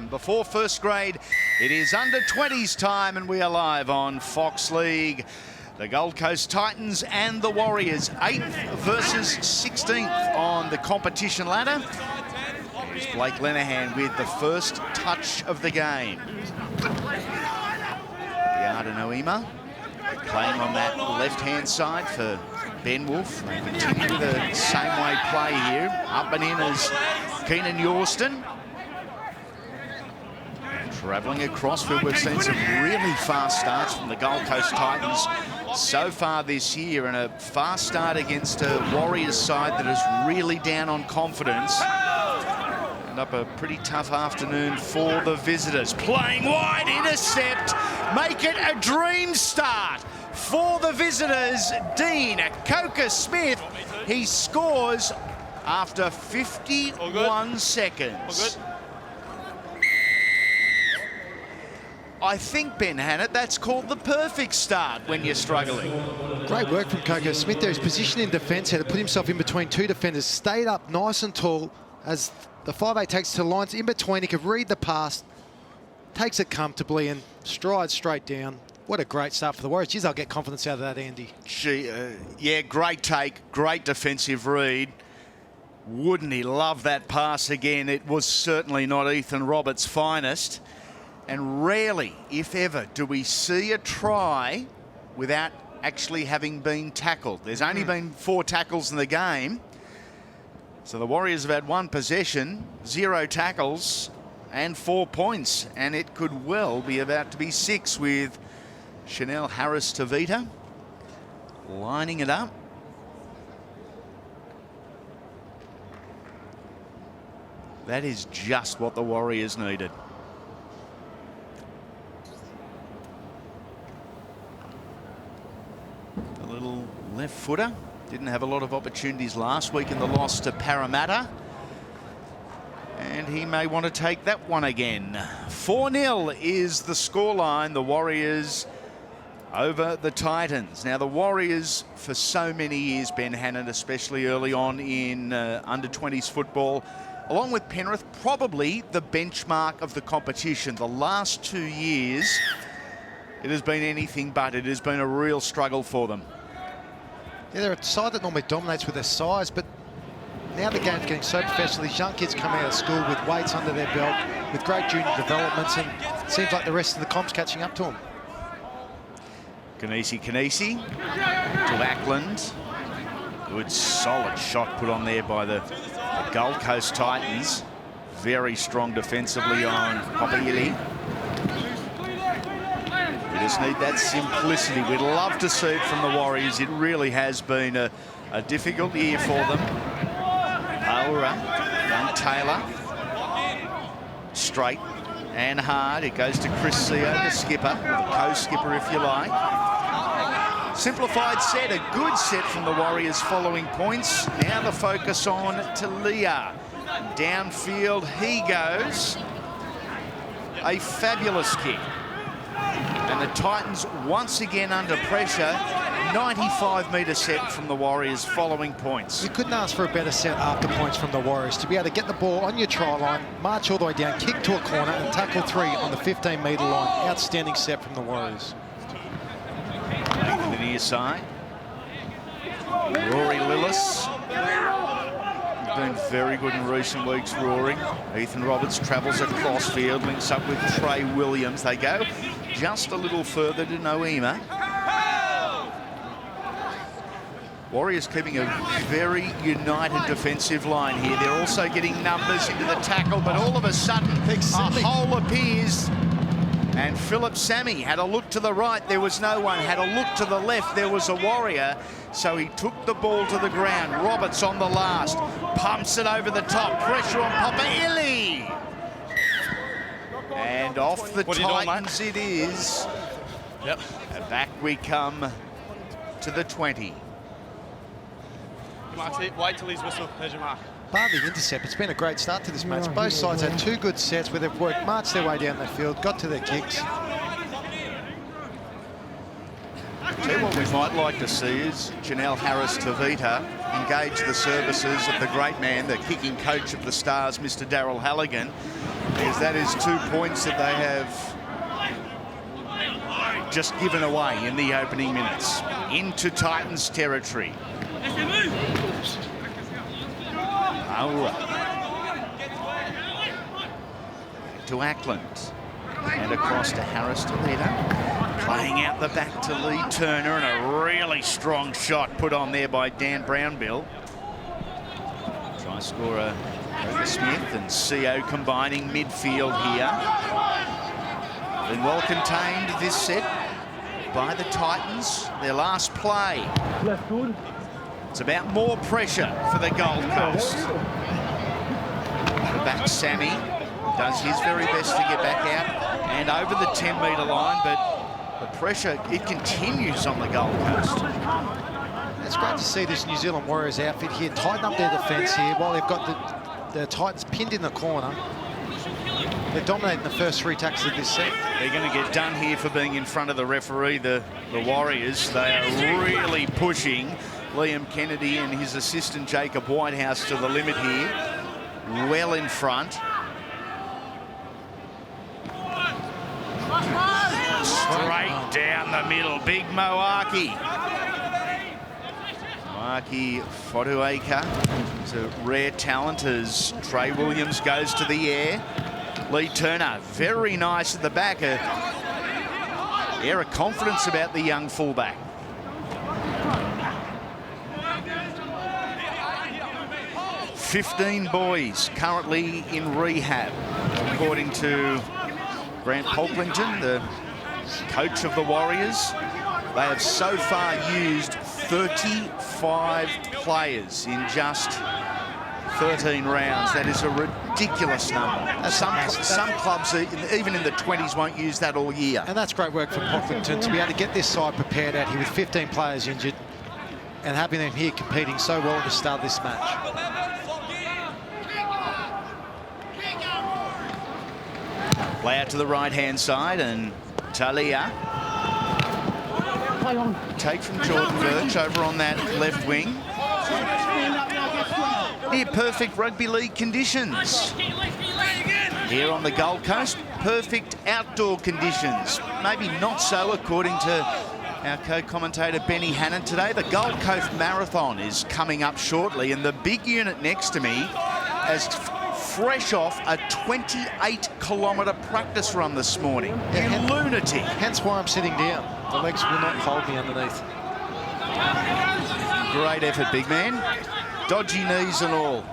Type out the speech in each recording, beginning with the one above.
And before first grade, it is under 20s time, and we are live on Fox League. The Gold Coast Titans and the Warriors, 8th versus 16th on the competition ladder. Here's Blake Lenehan with the first touch of the game. Biada Noema playing on that left-hand side for Ben Wolf. They continue the same way play here. Up and in as Keenan Yorston. Travelling across field, we've seen some really fast starts from the Gold Coast Titans so far this year, and a fast start against a Warriors side that is really down on confidence. And up a pretty tough afternoon for the visitors. Playing wide, intercept, make it a dream start for the visitors. Dean Coker-Smith, he scores after 51 seconds. I think, Ben Hannett, that's called the perfect start when you're struggling. Great work from Coker-Smith there. His position in defence here to put himself in between two defenders, stayed up nice and tall as the 5'8" takes to the lines in between. He could read the pass, takes it comfortably and strides straight down. What a great start for the Warriors. Geez, I'll get confidence out of that, Andy. Yeah, great take, great defensive read. Wouldn't he love that pass again? It was certainly not Ethan Roberts' finest. And rarely, if ever, do we see a try without actually having been tackled. There's only been 4 tackles in the game. So the Warriors have had 1 possession, 0 tackles and 4 points. And it could well be about to be 6 with Chanel Harris-Tavita lining it up. That is just what the Warriors needed. A little left footer. Didn't have a lot of opportunities last week in the loss to Parramatta. And he may want to take that one again. 4-0 is the scoreline. The Warriors over the Titans. Now, the Warriors, for so many years, Ben Hannon, especially early on in under-20s football, along with Penrith, probably the benchmark of the competition. The last 2 years, it has been anything but. It has been a real struggle for them. Yeah, they're a side that normally dominates with their size, but now the game's getting so professional. These young kids come out of school with weights under their belt, with great junior developments, and it seems like the rest of the comp's catching up to them. Kanisi to Ackland. Good solid shot put on there by the Gold Coast Titans. Very strong defensively on Papayili. We just need that simplicity. We'd love to see it from the Warriors. It really has been a difficult year for them. Aura, young Taylor. Straight and hard. It goes to Chris Seo, the skipper, the co-skipper if you like. Simplified set, a good set from the Warriors following points. Now the focus on Talia. Downfield he goes. A fabulous kick. And the Titans once again under pressure. 95-metre set from the Warriors following points. You couldn't ask for a better set after points from the Warriors, to be able to get the ball on your try line, march all the way down, kick to a corner and tackle 3 on the 15-metre line. Outstanding set from the Warriors. To the near side. Rory Lillis. He's been very good in recent weeks, Rory. Ethan Roberts travels across field, links up with Trey Williams. They go just a little further to Noema. Warriors keeping a very united defensive line here. They're also getting numbers into the tackle, but all of a sudden a hole appears. And Philip Sammy had a look to the right, there was no one. Had a look to the left, there was a Warrior. So he took the ball to the ground. Roberts on the last, pumps it over the top. Pressure on Papayili. And off the Titans it is. Yep. And back we come to the 20. Wait till he's whistle. There's your mark. Bar the intercept, it's been a great start to this match. Both sides had 2 good sets where they've marched their way down the field, got to their kicks. Tell you what we might like to see is Janelle Harris-Tavita engage the services of the great man, the kicking coach of the Stars, Mr. Daryl Halligan, because that is 2 points that they have just given away in the opening minutes into Titans territory. To Ackland and across to Harris to Leda, playing out the back to Lee Turner, and a really strong shot put on there by Dan Brownbill. Try scorer over Smith and CO combining midfield here. Been well contained this set by the Titans. Their last play. It's about more pressure for the Gold Coast. The back Sammy does his very best to get back out and over the 10-metre line, but the pressure, it continues on the Gold Coast. It's great to see this New Zealand Warriors outfit here tighten up their defence here while they've got the Titans pinned in the corner. They're dominating the first 3 tackles of this set. They're going to get done here for being in front of the referee, the Warriors. They are really pushing Liam Kennedy and his assistant Jacob Whitehouse to the limit here. Well in front. Straight down the middle, big Moaki. Moaki Fotuaika is a rare talent as Trey Williams goes to the air. Lee Turner, very nice at the back. Air of confidence about the young fullback. "15 boys currently in rehab, according to Grant Polklington, the coach of the Warriors. They have so far used 35 players in just 13 rounds. That is a ridiculous number. Some clubs, even in the 20s, won't use that all year. And that's great work from Polklington to be able to get this side prepared out here with 15 players injured and having them here competing so well at the start of this match. Play out to the right-hand side, and Talia. Take from Jordan Birch over on that left wing. Near perfect rugby league conditions. Here on the Gold Coast, perfect outdoor conditions. Maybe not so, according to our co-commentator Benny Hannon today. The Gold Coast Marathon is coming up shortly, and the big unit next to me has fresh off a 28-kilometre practice run this morning. You lunatic. Hence why I'm sitting down. The legs will not hold me underneath. Great effort, big man. Dodgy knees and all.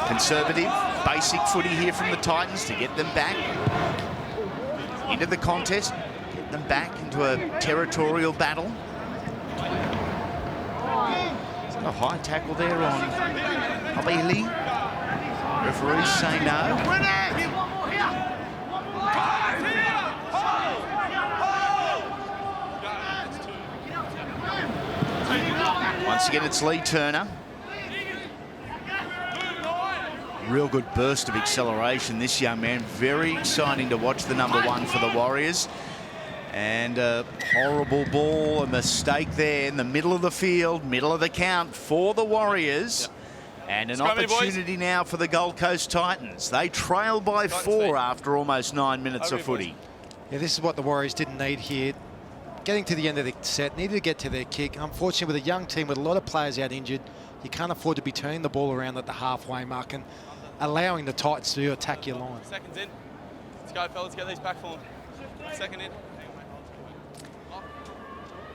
Conservative, basic footy here from the Titans to get them back into the contest, get them back into a territorial battle. A high tackle there on Bailey. Referees say no. Once again, it's Lee Turner. Real good burst of acceleration, this young man. Very exciting to watch the number 1 for the Warriors. And a horrible ball, a mistake there in the middle of the field, middle of the count for the Warriors. And an Scrappy, opportunity boys. now for the Gold Coast Titans. They trail by 4 after almost 9 minutes of footy. Yeah, this is what the Warriors didn't need here. Getting to the end of the set, needed to get to their kick. Unfortunately, with a young team with a lot of players out injured, you can't afford to be turning the ball around at the halfway mark and allowing the Titans to attack your line. Seconds in. Let's go, fellas. Get these back for them. Second in.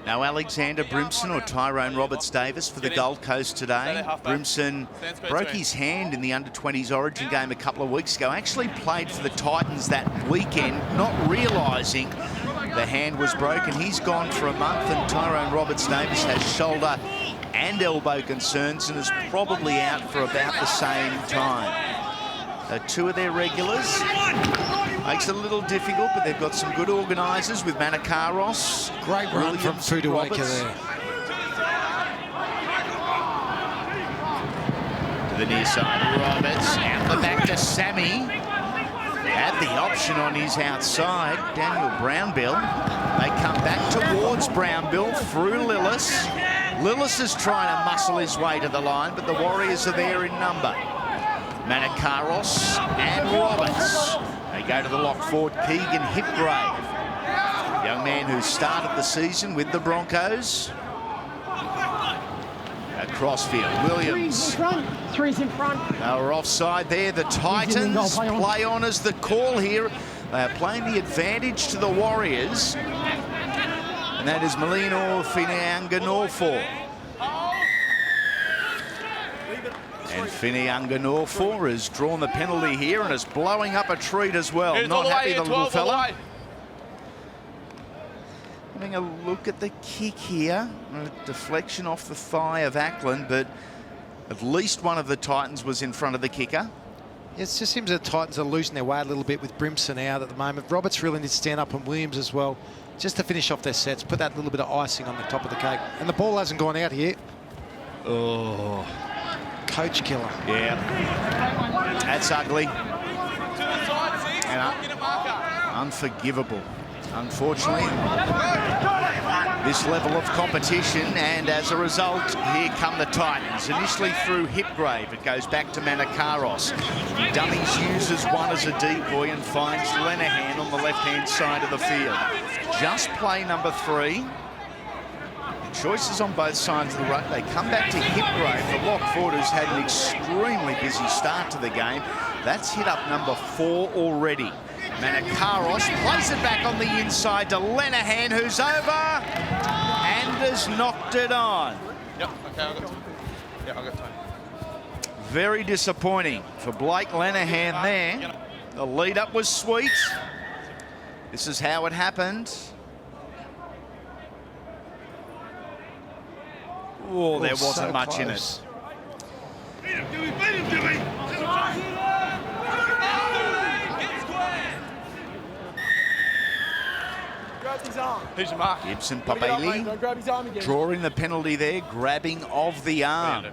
No Alexander Brimson or Tyrone Roberts-Davis for the Gold Coast today. Brimson broke his hand in the under-20s Origin game a couple of weeks ago. Actually played for the Titans that weekend, not realising the hand was broken. He's gone for a month, and Tyrone Roberts-Davis has shoulder and elbow concerns and is probably out for about the same time. So 2 of their regulars. Makes it a little difficult, but they've got some good organisers with Manakaros. Great run from Futuaika there. To the near side, Roberts. Out the back to Sammy. Had the option on his outside, Daniel Brownbill. They come back towards Brownbill through Lillis. Lillis is trying to muscle his way to the line, but the Warriors are there in number. Manakaros and Roberts. They go to the lock forward, Keegan Hipgrave. Young man who started the season with the Broncos. Crossfield, Williams. Three's in front. They were offside there. The Titans play on as the call here. They are playing the advantage to the Warriors. And that is Molino Finianga-Norfor. And Finianga-Norfor has drawn the penalty here and is blowing up a treat as well. Not happy, the little fella. Having a look at the kick here. A deflection off the thigh of Ackland, but at least one of the Titans was in front of the kicker. It just seems that the Titans are losing their way a little bit with Brimson out at the moment. Roberts really needs to stand up, and Williams as well, just to finish off their sets, put that little bit of icing on the top of the cake. And the ball hasn't gone out here. Oh. Coach killer. Yeah. That's ugly. And unforgivable. Unfortunately, this level of competition, and as a result, here come the Titans. Initially through Hipgrave, it goes back to Manakaros. Dummies uses one as a decoy and finds Lenahan on the left-hand side of the field. Just play number 3. Choices on both sides of the road. They come back to Hipgrave, the lock forward, who's had an extremely busy start to the game. That's hit up number 4 already. Manakaros plays it back on the inside to Lenahan, who's over and has knocked it on. Yep, okay, I got 2. Yeah, I got 2. Very disappointing for Blake Lenahan there. The lead-up was sweet. This is how it happened. Oh, there wasn't so much in it. Who's your mark? Gibson Papeli drawing the penalty there, grabbing of the arm.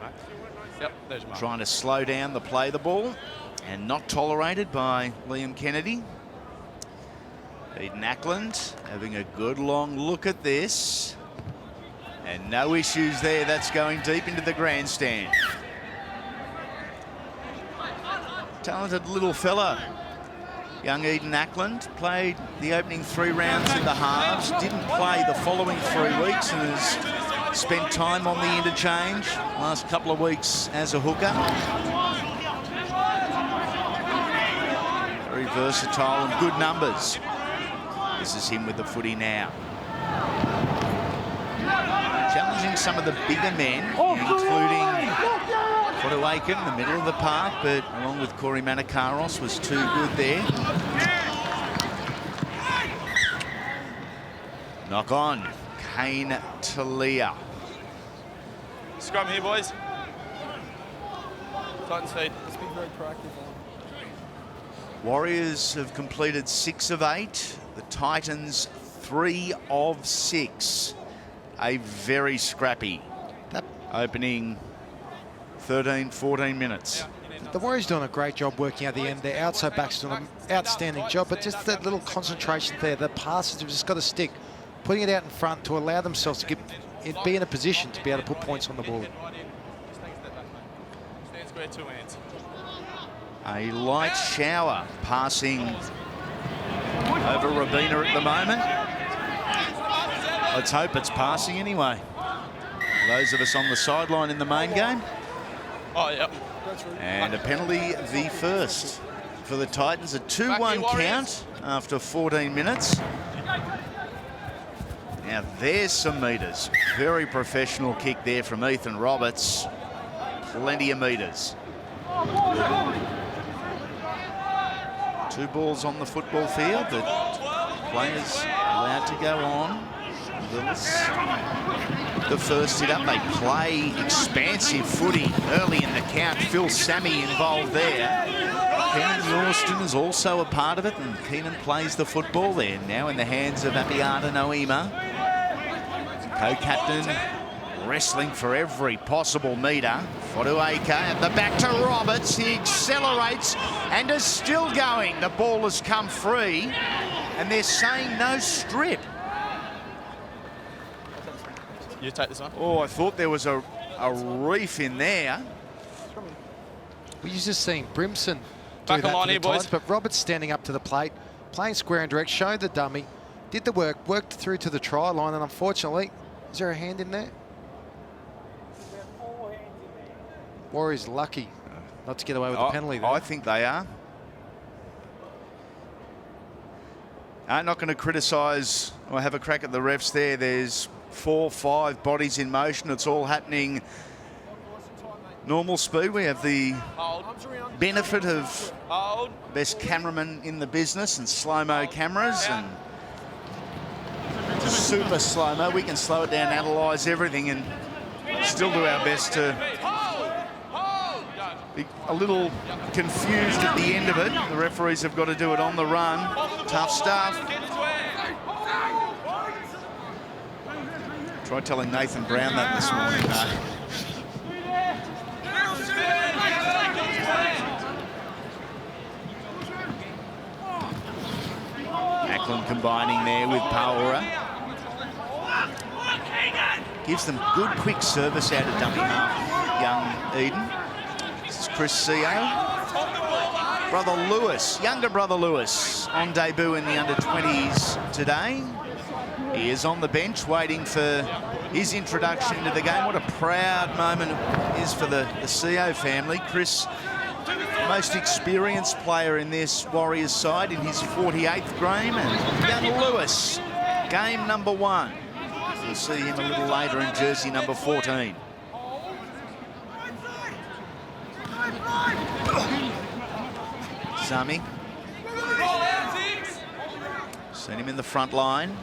Yep, there's your mark. Trying to slow down the play the ball, and not tolerated by Liam Kennedy. Eden Ackland having a good long look at this. And no issues there. That's going deep into the grandstand. Talented little fella. Young Eden Ackland played the opening 3 rounds in the halves, didn't play the following 3 weeks, and has spent time on the interchange last couple of weeks as a hooker. Very versatile and good numbers. This is him with the footy now. Challenging some of the bigger men, including Fotuaiken in the middle of the park, but along with Corey Manakaros was too good there. Knock on, Kane Talia. Scrum here, boys. Titans feed. Let's be very proactive. Warriors have completed 6 of 8. The Titans 3 of 6. A very scrappy opening 13, 14 minutes. The Warriors doing a great job working at the end. Their outside backs doing an outstanding job, but just that little concentration there, the passes have just got to stick, putting it out in front to allow themselves to be in a position to be able to put points on the board. Stand square, 2 hands. A light shower passing over Rabina at the moment. Let's hope it's passing anyway. Those of us on the sideline in the main game. Oh, yep. And a penalty, the first for the Titans. A 2-1 count after 14 minutes. Now there's some metres. Very professional kick there from Ethan Roberts. Plenty of metres. 2 balls on the football field, but players allowed to go on. The first hit up, they play expansive footy early in the count. Phil Sammy involved there. Keenan Austin is also a part of it, and Keenan plays the football there. Now in the hands of Abiata Noema. Co-captain wrestling for every possible metre. Fotuaika at the back to Roberts. He accelerates and is still going. The ball has come free, and they're saying no strip. You take this one. Oh, I thought there was a reef in there. We used to seeing Brimson do Back that on for the here, boys. Titans, but Roberts standing up to the plate, playing square and direct, showed the dummy, did the work, worked through to the try line, and unfortunately, is there a hand in there? Warriors lucky not to get away with the penalty there. I think they are. I'm not going to criticise or have a crack at the refs there. There's 4, 5 bodies in motion. It's all happening normal speed. We have the benefit of best cameraman in the business and slow-mo cameras and super slow-mo. We can slow it down, analyse everything and still do our best to be a little confused at the end of it. The referees have got to do it on the run. Tough stuff. Tried telling Nathan Brown that this morning. Ackland combining there with Paora. Gives them good quick service out of dummy half, young Eden. This is Chris Seo. Brother Lewis, younger brother Lewis, on debut in the under-20s today. He is on the bench waiting for his introduction into the game. What a proud moment it is for the Seo family. Chris, most experienced player in this Warriors side in his 48th game, and young Lewis, game number 1. We'll see him a little later in jersey number 14. Sami. Seen him in the front line.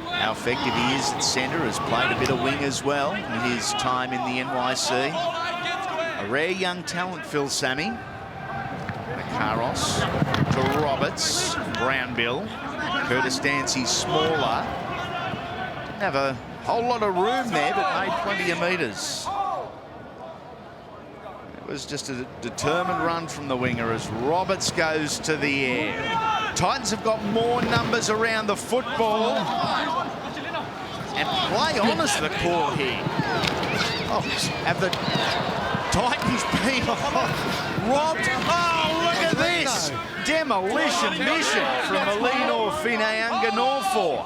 How effective he is at centre, has played a bit of wing as well in his time in the NYC. A rare young talent, Phil Sami. Karos to Roberts, Brownbill. Curtis Dancy smaller. Didn't have a whole lot of room there, but made plenty of metres. It was just a determined run from the winger as Roberts goes to the air. Titans have got more numbers around the football. And play on is the call here. Oh, have the Titans been robbed? Oh, look at this! Demolition mission from Alino Fineanga Norfor.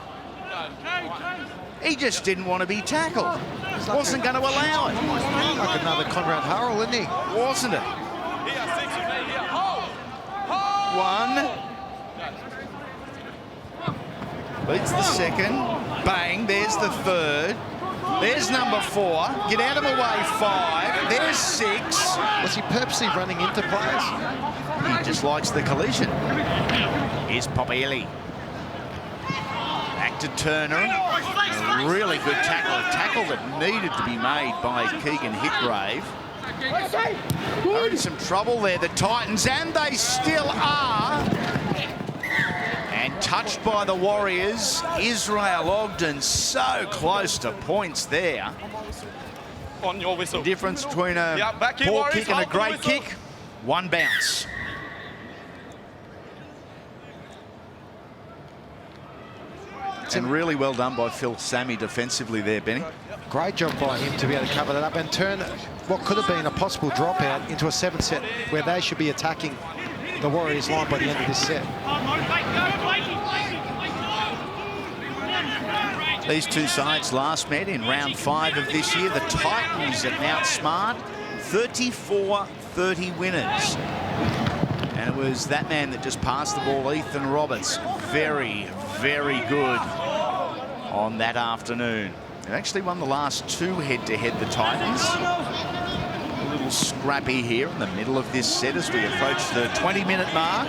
He just didn't want to be tackled. Wasn't going to allow it. Like another Conrad Harrell, isn't he? Wasn't it? 1. Beats the second. Bang, there's the third. There's number 4. Get out of the way, 5. There's 6. Was he purposely running into players? He just likes the collision. Here's Popielli. Back to Turner. A really good tackle. A tackle that needed to be made by Keegan Hitgrave. Are in some trouble there, the Titans, and they still are. And touched by the Warriors. Israel Ogden so close to points there. On your whistle. The difference between a poor Warriors, kick and a great kick, 1 bounce. And really well done by Phil Sami defensively there, Benny. Great job by him to be able to cover that up and turn what could have been a possible dropout into a 7-set where they should be attacking the Warriors line by the end of this set. These two sides last met in round 5 of this year. The Titans at Mount Smart, 34-30 winners. And it was that man that just passed the ball, Ethan Roberts. Very, very good on that afternoon. They actually won the last 2 head-to-head, the Titans. A little scrappy here in the middle of this set as we approach the 20-minute mark.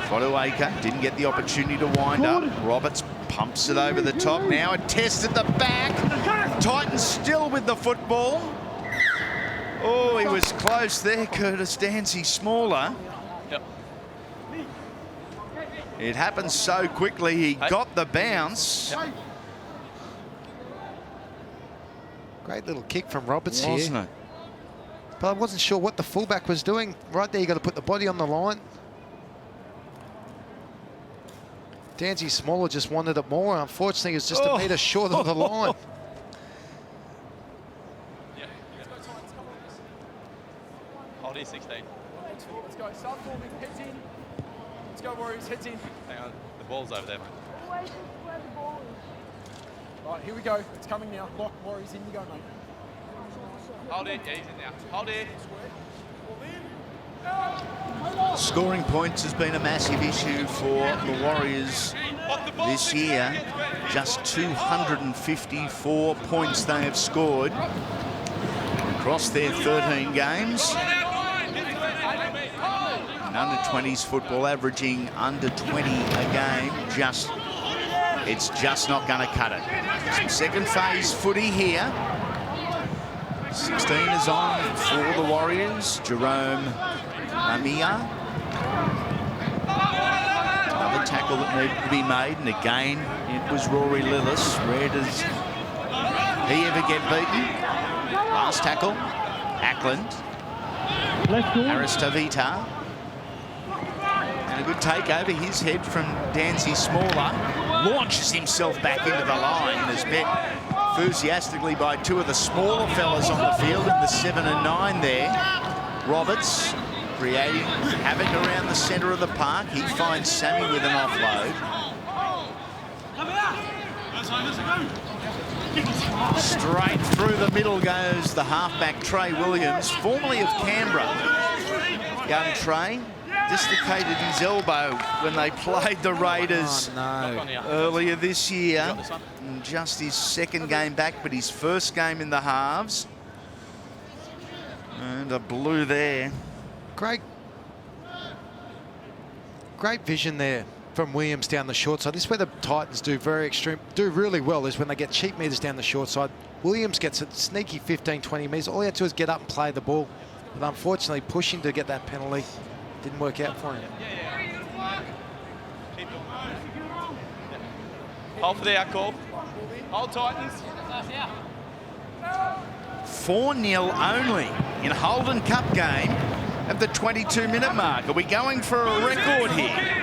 Fotuaika didn't get the opportunity to wind up. Roberts pumps it over the top. Now a test at the back. Titans still with the football. Oh, he was close there, Curtis Dancy smaller. Yep. It happened so quickly, he got the bounce. Great little kick from Roberts Wasn't here. it? But I wasn't sure what the fullback was doing. Right there, you got to put the body on the line. Danzy Smaller just wanted it more. Unfortunately, it was just a metre short of the line. Hold here, 16. Let's go. Start forming. Heads in. Let's go, Warriors. Heads in. Hang on. The ball's over there, mate. Always just where the ball is. Right, here we go. It's coming now. Lock, Warriors, in you go, mate. Hold it. Yeah, he's in now. Hold it. Scoring points has been a massive issue for the Warriors this year. Just 254 points they have scored across their 13 games. And under 20s football averaging under 20 a game. It's just not going to cut it. Some second phase footy here. 16 is on for the Warriors. Jerome Amia. Another tackle that needed to be made, and again it was Rory Lillis. Where does he ever get beaten? Last tackle, Ackland. Aristavita. And a good take over his head from Dancy Smaller. Launches himself back into the line and is met enthusiastically by two of the smaller fellas on the field in the 7 and 9 there. Roberts creating havoc around the centre of the park. He finds Sammy with an offload. Straight through the middle goes the halfback Trey Williams, formerly of Canberra. Young Trey dislocated his elbow when they played the Raiders earlier this year. And just his second game back, but his first game in the halves. And a blue there. Great vision there from Williams down the short side. This is where the Titans do really well, is when they get cheap metres down the short side. Williams gets a sneaky 15, 20 metres. All he had to do is get up and play the ball. But unfortunately, pushing to get that penalty didn't work out for him. Hold for the out call. Hold, Titans. 4-0 only in Holden Cup game at the 22-minute mark. Are we going for a record here?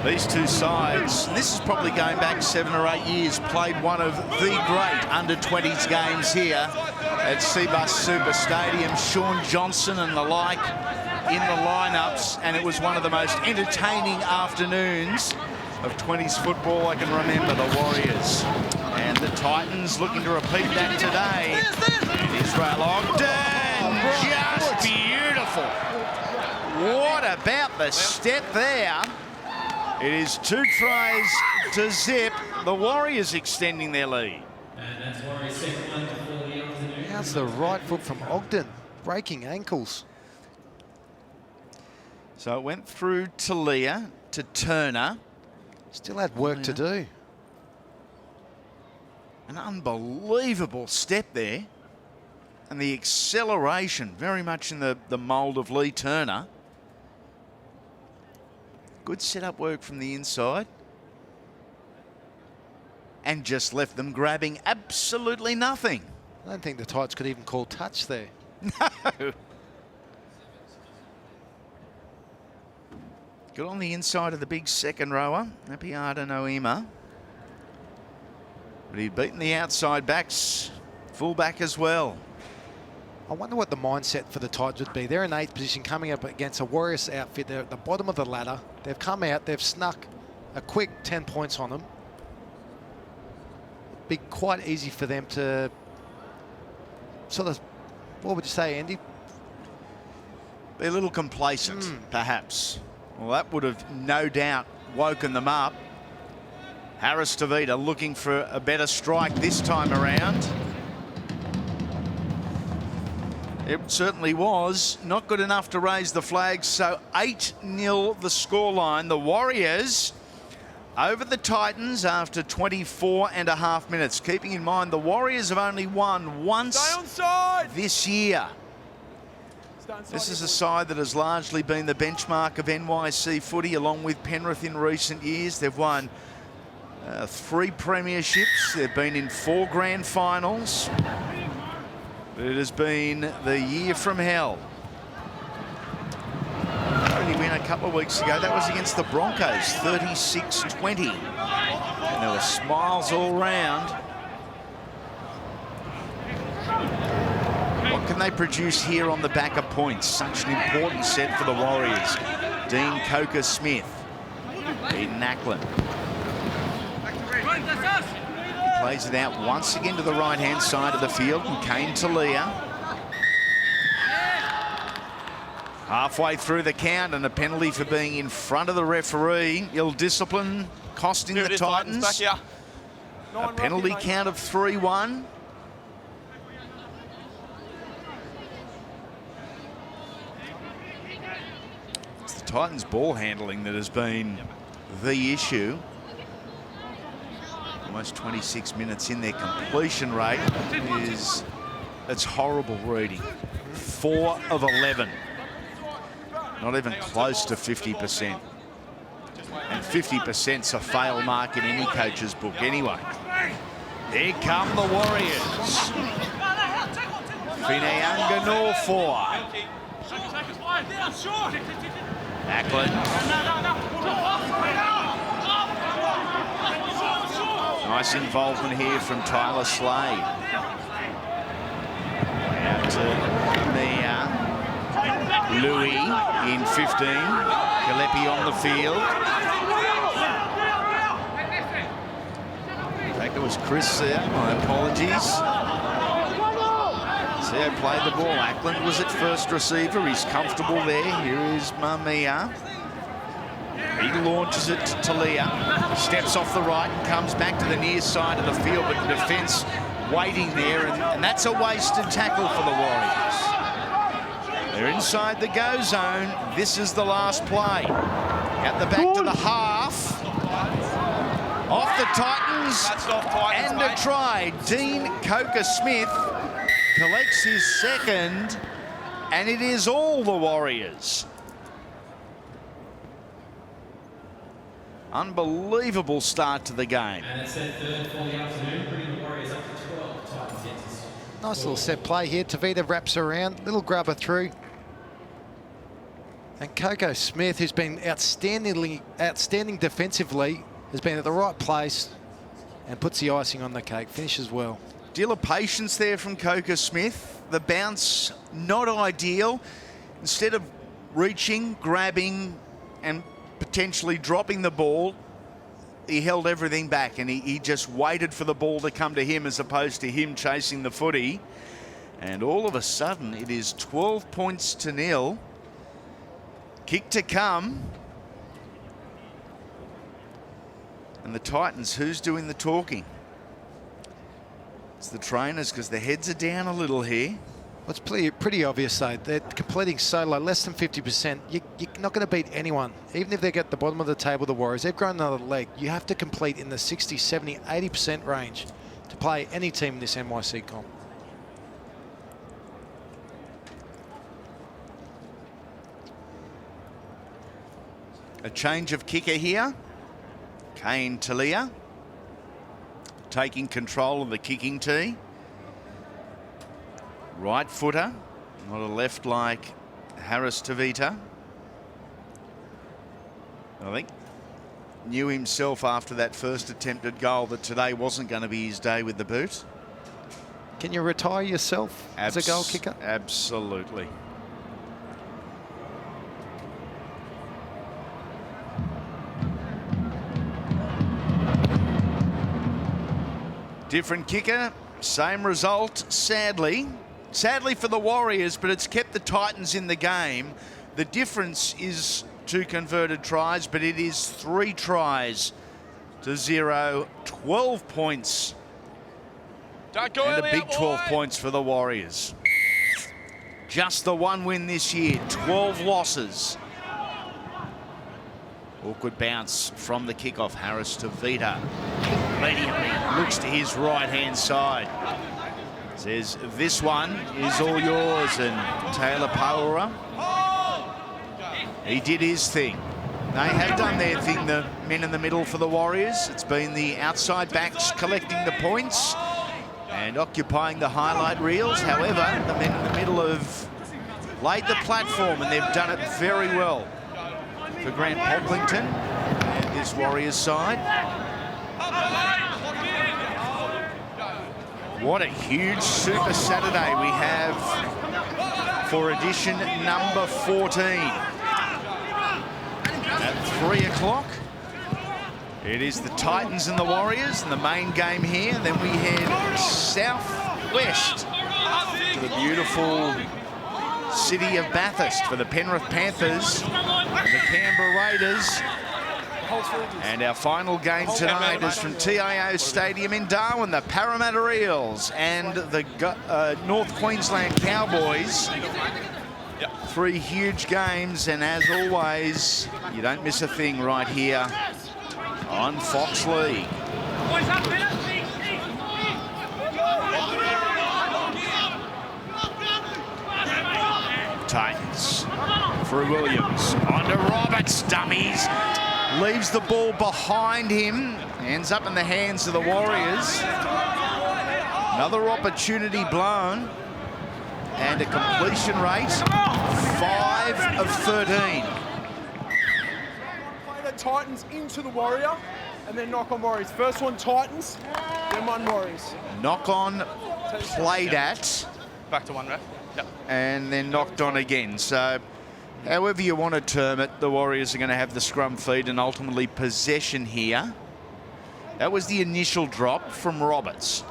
These two sides, this is probably going back 7 or 8 years, played one of the great under-20s games here at Cbus Super Stadium. Sean Johnson and the like in the lineups, and it was one of the most entertaining afternoons of 20s football I can remember. The Warriors and the Titans looking to repeat that today. Israel Ogden, just beautiful. What about the step there? It is 2 tries to zip. The Warriors extending their lead. How's the right foot from Ogden? Breaking ankles. So it went through Talia to Turner. Still had work to do. An unbelievable step there. And the acceleration, very much in the mould of Lee Turner. Good setup work from the inside. And just left them grabbing absolutely nothing. I don't think the Titans could even call touch there. No. Good on the inside of the big second rower, Apiata Noema. But he'd beaten the outside backs, fullback as well. I wonder what the mindset for the Titans would be. They're in 8th position coming up against a Warriors outfit. They're at the bottom of the ladder. They've come out, they've snuck a quick 10 points on them. It'd be quite easy for them to sort of, what would you say, Andy? Be a little complacent, perhaps. Well, that would have no doubt woken them up. Harris Tavita looking for a better strike this time around. It certainly was. Not good enough to raise the flags, so 8-0 the scoreline. The Warriors over the Titans after 24 and a half minutes. Keeping in mind, the Warriors have only won once this year. This is a side that has largely been the benchmark of NYC footy, along with Penrith in recent years. They've won 3 premierships. They've been in 4 grand finals. But it has been the year from hell. Only win a couple of weeks ago. That was against the Broncos, 36-20. And there were smiles all round. What can they produce here on the back of points? Such an important set for the Warriors. Dean Coker-Smith, Eden Ackland. He plays it out once again to the right-hand side of the field, and Kane Talia. Halfway through the count, and a penalty for being in front of the referee. Ill discipline costing the Titans. Back here. A penalty count of 3-1. It's the Titans' ball handling that has been the issue. Almost 26 minutes in. Their completion rate is, it's horrible reading. 4 of 11. Not even close to 50%. And 50%'s a fail mark in any coach's book anyway. Here come the Warriors. Fineanga Norfor. Ackland. Nice involvement here from Tyler Slade. Out to Mia. Louis in 15. Gillespie on the field. I think it was Chris there. My apologies. Seo played the ball. Ackland was at first receiver. He's comfortable there. Here is Mamia. He launches it to Talia. Steps off the right and comes back to the near side of the field, but the defence waiting there, and that's a wasted tackle for the Warriors. They're inside the go zone. This is the last play. At the back to the half. Off the Titans. That's off Titans, and mate. a try. Dean Coker-Smith collects his second, and it is all the Warriors. Unbelievable start to the game. And it's their third for the afternoon, bringing the Warriors up to 12 Titans yet to score. Nice little set play here. Tavita wraps around, little grubber through. And Coker-Smith, who's been outstanding defensively, has been at the right place and puts the icing on the cake. Finishes well. Deal of patience there from Coker-Smith. The bounce, not ideal. Instead of reaching, grabbing, and potentially dropping the ball, he held everything back, and he just waited for the ball to come to him as opposed to him chasing the footy. And all of a sudden, it is 12 points to 0. Kick to come. And the Titans, who's doing the talking? It's the trainers, because their heads are down a little here. Well, it's pretty obvious, though. They're completing so low, less than 50%. You're not going to beat anyone. Even if they get the bottom of the table, the Warriors, they've grown another leg. You have to complete in the 60, 70, 80% range to play any team in this NYC comp. A change of kicker here. Kane Talia taking control of the kicking tee. Right footer, not a left like Harris Tavita. I think knew himself after that first attempted goal that today wasn't going to be his day with the boot. Can you retire yourself as a goal kicker? Absolutely. Different kicker, same result, sadly. Sadly for the Warriors, but it's kept the Titans in the game. The difference is 2 converted tries, but it is 3 tries to 0. 12 points. Don't go And a early big out 12 wide. points for the Warriors. Just the 1 win this year, 12 losses. Awkward bounce from the kickoff. Harris to Vita. Immediately looks to his right-hand side. Says, this one is all yours. And Taylor Paura, he did his thing. They have done their thing, the men in the middle for the Warriors. It's been the outside backs collecting the points and occupying the highlight reels. However, the men in the middle have laid the platform, and they've done it very well for Grant Pocklington and this Warriors side. What a huge Super Saturday we have for edition number 14. At 3 o'clock, it is the Titans and the Warriors in the main game here. Then we head southwest to the beautiful city of Bathurst for the Penrith Panthers and the Canberra Raiders. And our final game tonight is from TIO Stadium in Darwin, the Parramatta Eels and the North Queensland Cowboys. Three huge games, and as always, you don't miss a thing right here on Fox League. Titans through Williams, onto Roberts, dummies. Leaves the ball behind him, ends up in the hands of the Warriors. Another opportunity blown, and a completion rate 5 of 13. Play the Titans into the Warrior, and then knock on Warriors. First one Titans, then one Warriors. Knock on, played at, Back to one rep. Yep. and then knocked on again. So however you want to term it, the Warriors are going to have the scrum feed and ultimately possession here. That was the initial drop from Roberts.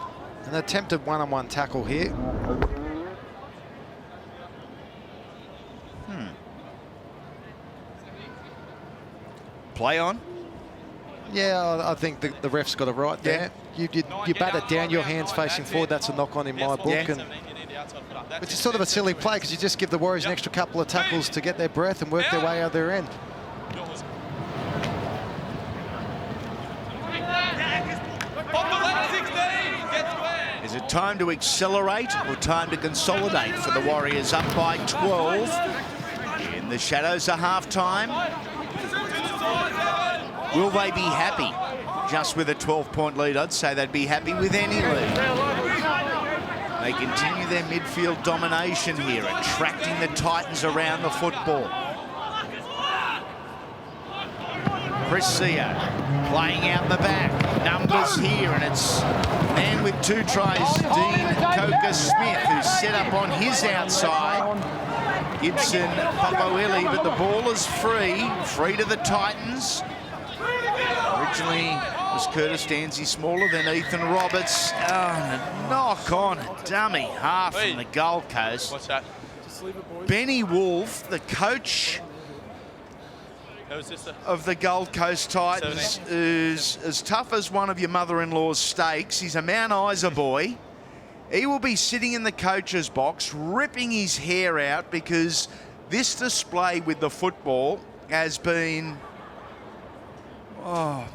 An attempted one-on-one tackle here. Play on. Yeah, I think the ref's got it right there. You bat it down, your hands facing forward. That's a knock-on in my book. And which is sort of a silly play because you just give the Warriors an extra couple of tackles to get their breath and work their way out their end. Is it time to accelerate or time to consolidate for the Warriors up by 12 in the shadows of half-time? Will they be happy just with a 12-point lead? I'd say they'd be happy with any lead. They continue their midfield domination here, attracting the Titans around the football. Chris Sear playing out the back. Numbers here, and it's man with 2 tries, Dean Coker-Smith, who's set up on his outside. Gibson Papoeli, but the ball is free to the Titans. Originally was Curtis Dancy smaller than Ethan Roberts. Oh, and a knock on a dummy half from the Gold Coast. What's that? Benny Wolfe, the coach of the Gold Coast Titans, is as tough as one of your mother-in-law's steaks. He's a Mount Isa boy. He will be sitting in the coach's box, ripping his hair out because this display with the football has been... Oh,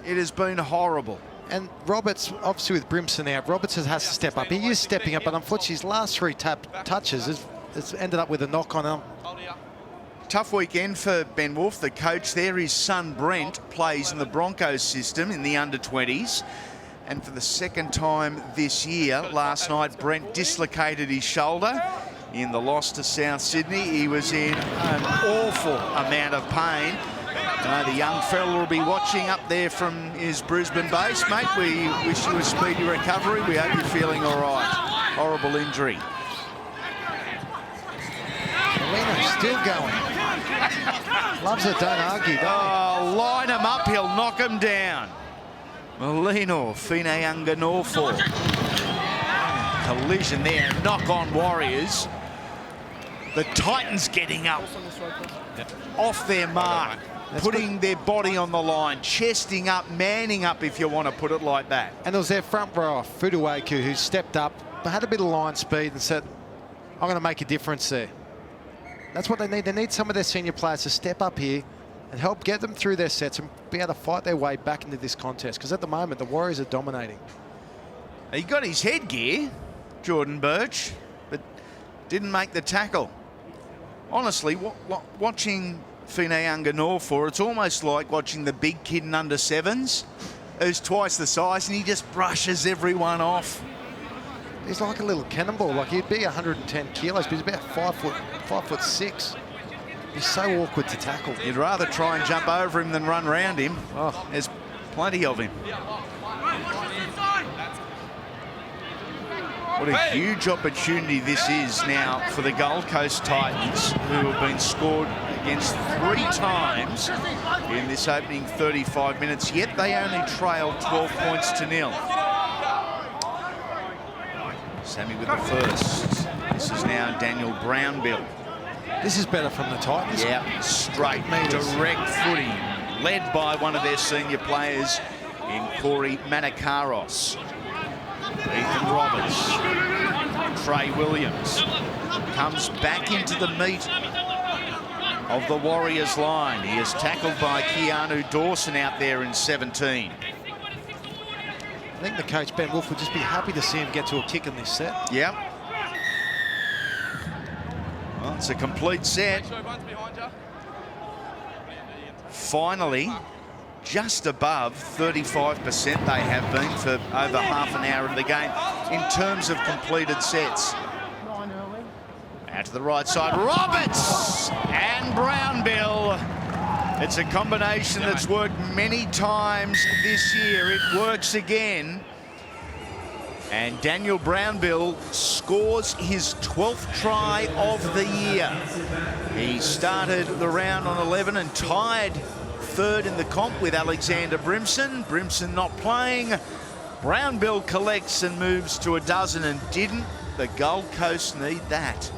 it has been horrible. And Roberts, obviously with Brimson out, Roberts has to step up. He is stepping up, but unfortunately his last 3 touches has ended up with a knock on him. Tough weekend for Ben Wolfe, the coach there. His son Brent plays in the Broncos system in the under-20s. And for the second time this year, last night, Brent dislocated his shoulder in the loss to South Sydney. He was in an awful amount of pain. I know the young fella will be watching up there from his Brisbane base. Mate, we wish you a speedy recovery. We hope you're feeling all right. Horrible injury. Molino's still going. Loves it, don't argue, Oh, line him up, he'll knock him down. Molino, Fineunga Norfolk. Collision there, knock on Warriors. The Titans getting up off their mark, putting their body on the line, chesting up, manning up, if you want to put it like that. And it was their front row, Fuduwaku, who stepped up, had a bit of line speed and said, I'm going to make a difference there. That's what they need. They need some of their senior players to step up here and help get them through their sets and be able to fight their way back into this contest. Because at the moment, the Warriors are dominating. He got his headgear, Jordan Birch, but didn't make the tackle. Honestly, watching Finay for. It's almost like watching the big kid in under sevens, who's twice the size, and he just brushes everyone off. He's like a little cannonball. Like, he'd be 110 kilos, but he's about 5'6". He's so awkward to tackle. You'd rather try and jump over him than run round him. Oh. There's plenty of him. What a huge opportunity this is now for the Gold Coast Titans, who have been scored against 3 times in this opening 35 minutes, yet they only trail 12 points to 0. Sammy with the first. This is now Daniel Brownbill. This is better from the Titans. Yeah, straight, direct footy, led by one of their senior players in Corey Manakaros. Ethan Roberts, Trey Williams comes back into the meat of the Warriors line. He is tackled by Keanu Dawson out there in 17. I think the coach, Ben Wolf, would just be happy to see him get to a kick in this set. Yep. Well, it's a complete set. Finally, just above 35% they have been for over half an hour of the game in terms of completed sets. Out to the right side, Roberts and Brownbill. It's a combination that's worked many times this year. It works again. And Daniel Brownbill scores his 12th try of the year. He started the round on 11 and tied third in the comp with Alexander Brimson. Brimson not playing. Brownbill collects and moves to a dozen, and didn't the Gold Coast need that?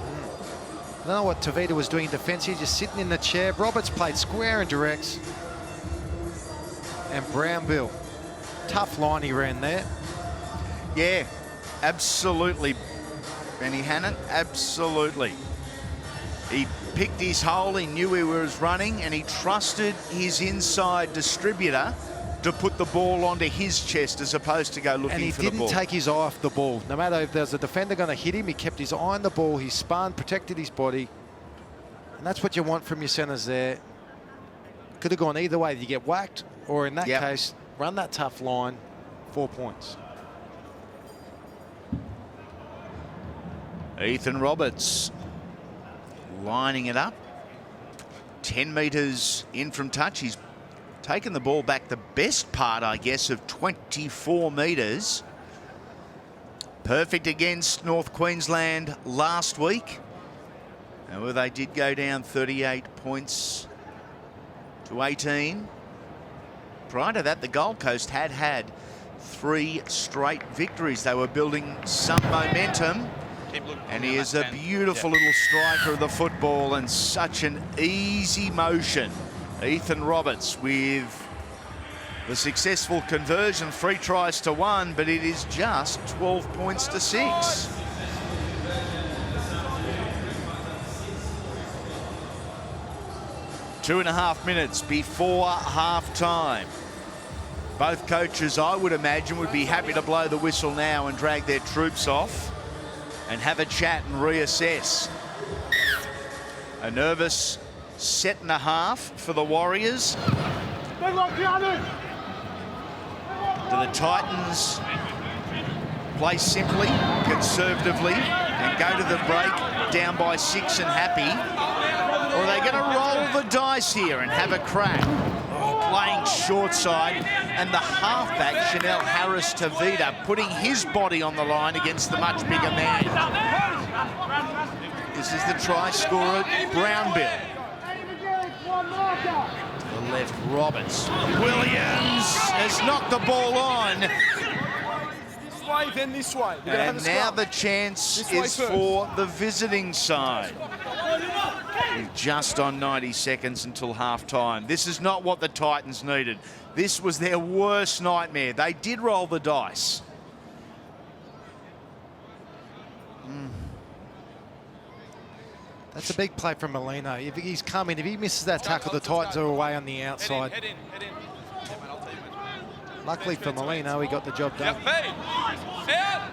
I don't know what Tavita was doing in defence here, just sitting in the chair. Roberts played square and directs. And Brownbill, tough line he ran there. Yeah, absolutely, Benny Hannon, absolutely. He picked his hole, he knew he was running, and he trusted his inside distributor to put the ball onto his chest as opposed to go looking for the ball. And he didn't take his eye off the ball. No matter if there's a defender going to hit him, he kept his eye on the ball, he spun, protected his body. And that's what you want from your centres there. Could have gone either way. You get whacked, or in that case, run that tough line, 4 points. Ethan Roberts lining it up. 10 metres in from touch. He's taken the ball back the best part, I guess, of 24 metres. Perfect against North Queensland last week. However, they did go down 38 points to 18. Prior to that, the Gold Coast had 3 straight victories. They were building some momentum. And he is a beautiful little striker of the football and such an easy motion. Ethan Roberts with the successful conversion, 3 tries to 1, but it is just 12 points to 6. Two and a half minutes before half-time. Both coaches, I would imagine, would be happy to blow the whistle now and drag their troops off and have a chat and reassess. A nervous set and a half for the Warriors. Do the Titans play simply, conservatively, and go to the break down by 6 and happy? Or are they going to roll the dice here and have a crack? Playing short side, and the halfback, Chanel Harris Tavita, putting his body on the line against the much bigger man. This is the try scorer, Brownbill. To the left, Roberts. Williams has knocked the ball on. This way, then this way. And now the chance is for the visiting side. We're just on 90 seconds until half-time. This is not what the Titans needed. This was their worst nightmare. They did roll the dice. That's a big play from Molina. If he's coming, if he misses that tackle, the Titans are away on the outside. Head in. Luckily for Molina, he got the job done. Out.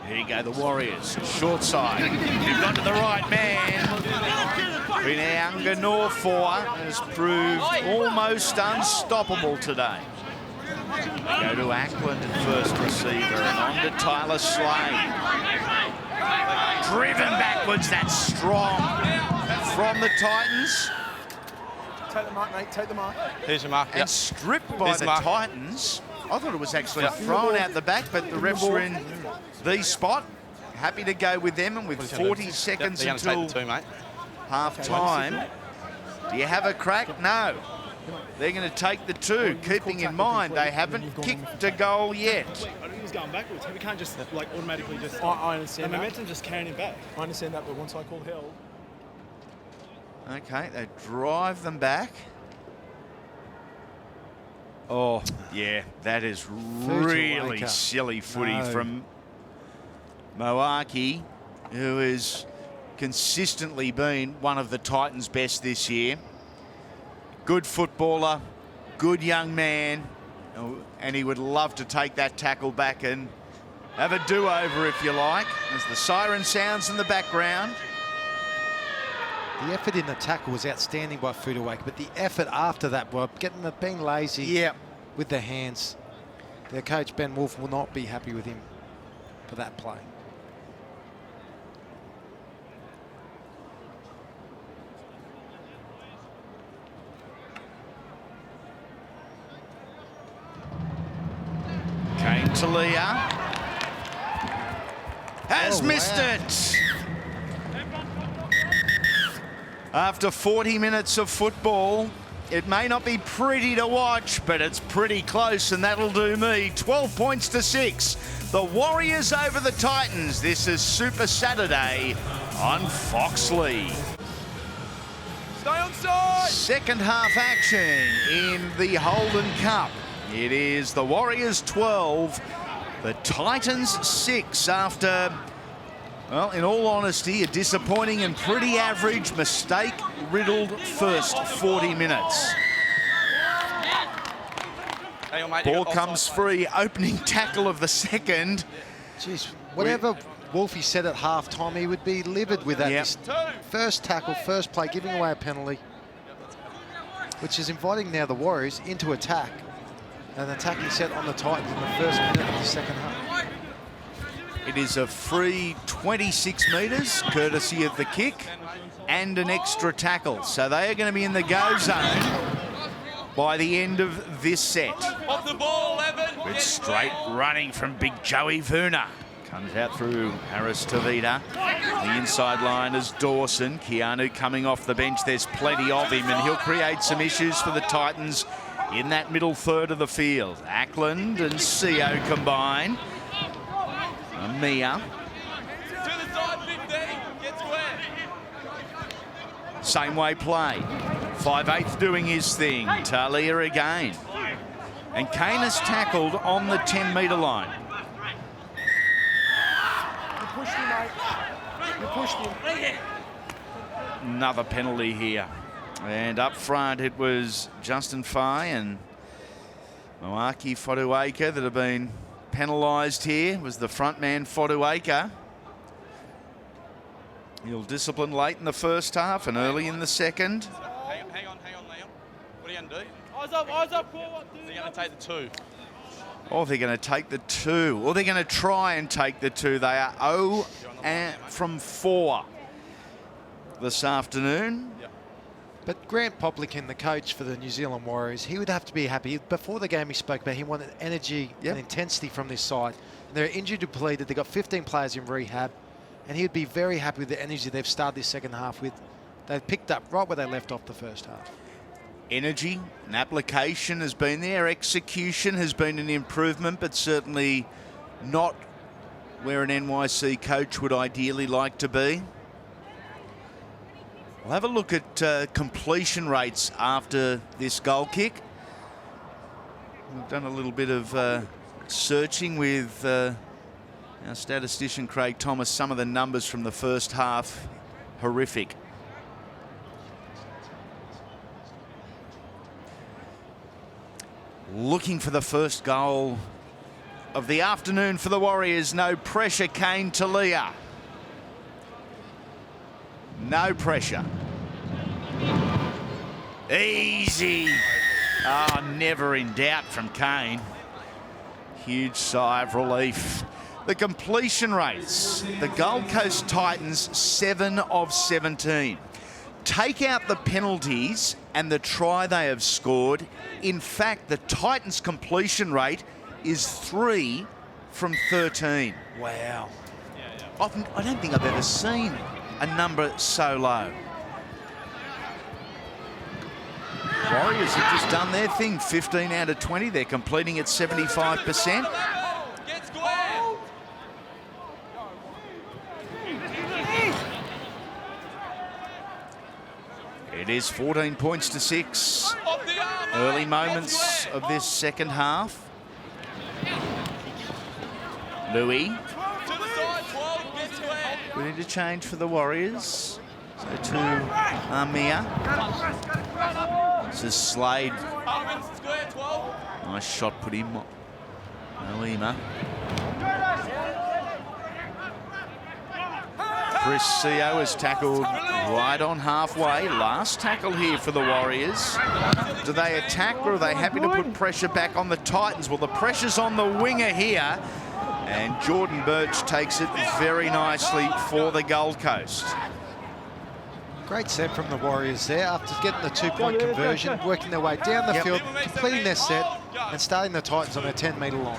Here you go, the Warriors. Short side. You've gone to the right man. Pinanga Norfor has proved almost unstoppable today. They go to Ackland at first receiver and on to Tyler Slade. Driven backwards, that's strong from the Titans. Take the mark, mate. Take the mark. Here's your mark. And stripped by Here's the the mark. Titans. I thought it was actually thrown out the back, but the refs were in the spot. Happy to go with them, and with 40 seconds They're until going to take the two, mate. half time. Do you have a crack? No. They're going to take the two, keeping in mind they haven't kicked a goal yet. I think he's going backwards. We can't just like automatically just. I understand the that. momentum just carrying him back. I understand that, but once I call held, Okay, they drive them back. Oh, yeah, that is really Futurewaker. silly footy No. from Moaki, who has consistently been one of the Titans' best this year. Good footballer, good young man, and he would love to take that tackle back and have a do-over, if you like, as the siren sounds in the background. The effort in the tackle was outstanding by Futurewaker, but the effort after that, Bob, being lazy with the hands. Their coach, Ben Wolf, will not be happy with him for that play. Kane Talia has missed it. After 40 minutes of football, it may not be pretty to watch, but it's pretty close, and that'll do me. 12 points to 6. The Warriors over the Titans. This is Super Saturday on Foxley. Stay on side. Second half action in the Holden Cup. It is the Warriors 12, the Titans 6 after, well, in all honesty, a disappointing and pretty average, mistake-riddled first 40 minutes. Hang on, mate. Ball comes free, opening tackle of the second. Jeez, whatever Wolfie said at half-time, he would be livid with that. Yep. This first tackle, first play, giving away a penalty, which is inviting now the Warriors into attack. An attacking set on the Titans in the first minute of the second half. It is a free 26 metres, courtesy of the kick, and an extra tackle. So they are going to be in the go zone by the end of this set. Off the ball, 11. With straight running from Big Joey Vuna. Comes out through Harris Tavita. The inside line is Dawson. Keanu coming off the bench. There's plenty of him, and he'll create some issues for the Titans in that middle third of the field. Ackland and Seo combine. Mia. To the side, 15. Get square. Same way play. 5/8 doing his thing. Talia again. And Kane is tackled on the 10-metre line. you pushed him, mate. You pushed him. Another penalty here. And up front, it was Justin Fye and Moaki Fotuaika that have been penalised here. It was the front man, Fotuaika. He'll discipline late in the first half and early in the second. Hang on, Liam. What are you going to do? Eyes up, forward. They're going to take the two. Oh, they're going to take the two. Or they're going to try and take the two. They are 0 from 4 this afternoon. But Grant Poplikin, the coach for the New Zealand Warriors, he would have to be happy. Before the game he spoke about, he wanted energy and intensity from this side. And they're injury depleted. They've got 15 players in rehab. And he would be very happy with the energy they've started this second half with. They've picked up right where they left off the first half. Energy and application has been there. Execution has been an improvement, but certainly not where an NYC coach would ideally like to be. We'll have a look at completion rates after this goal kick. We've done a little bit of searching with our statistician Craig Thomas. Some of the numbers from the first half, horrific. Looking for the first goal of the afternoon for the Warriors. No pressure, Kane to Leah. No pressure. Easy. Oh, never in doubt from Kane. Huge sigh of relief. The completion rates. The Gold Coast Titans, 7 of 17. Take out the penalties and the try they have scored. In fact, the Titans' completion rate is 3 from 13. Wow. I don't think I've ever seen a number so low. Warriors have just done their thing. 15 out of 20. They're completing at 75%. It is 14 points to 6. Early moments of this second half. Louis. We need to change for the Warriors. So to Armia. This is Slade. Nice shot put in. Noema. Chris Seo has tackled right on halfway. Last tackle here for the Warriors. Do they attack or are they happy to put pressure back on the Titans? Well, the pressure's on the winger here. And Jordan Birch takes it very nicely for the Gold Coast. Great set from the Warriors there after getting the 2-point conversion, working their way down the field, completing their set and starting the Titans on their 10-metre line.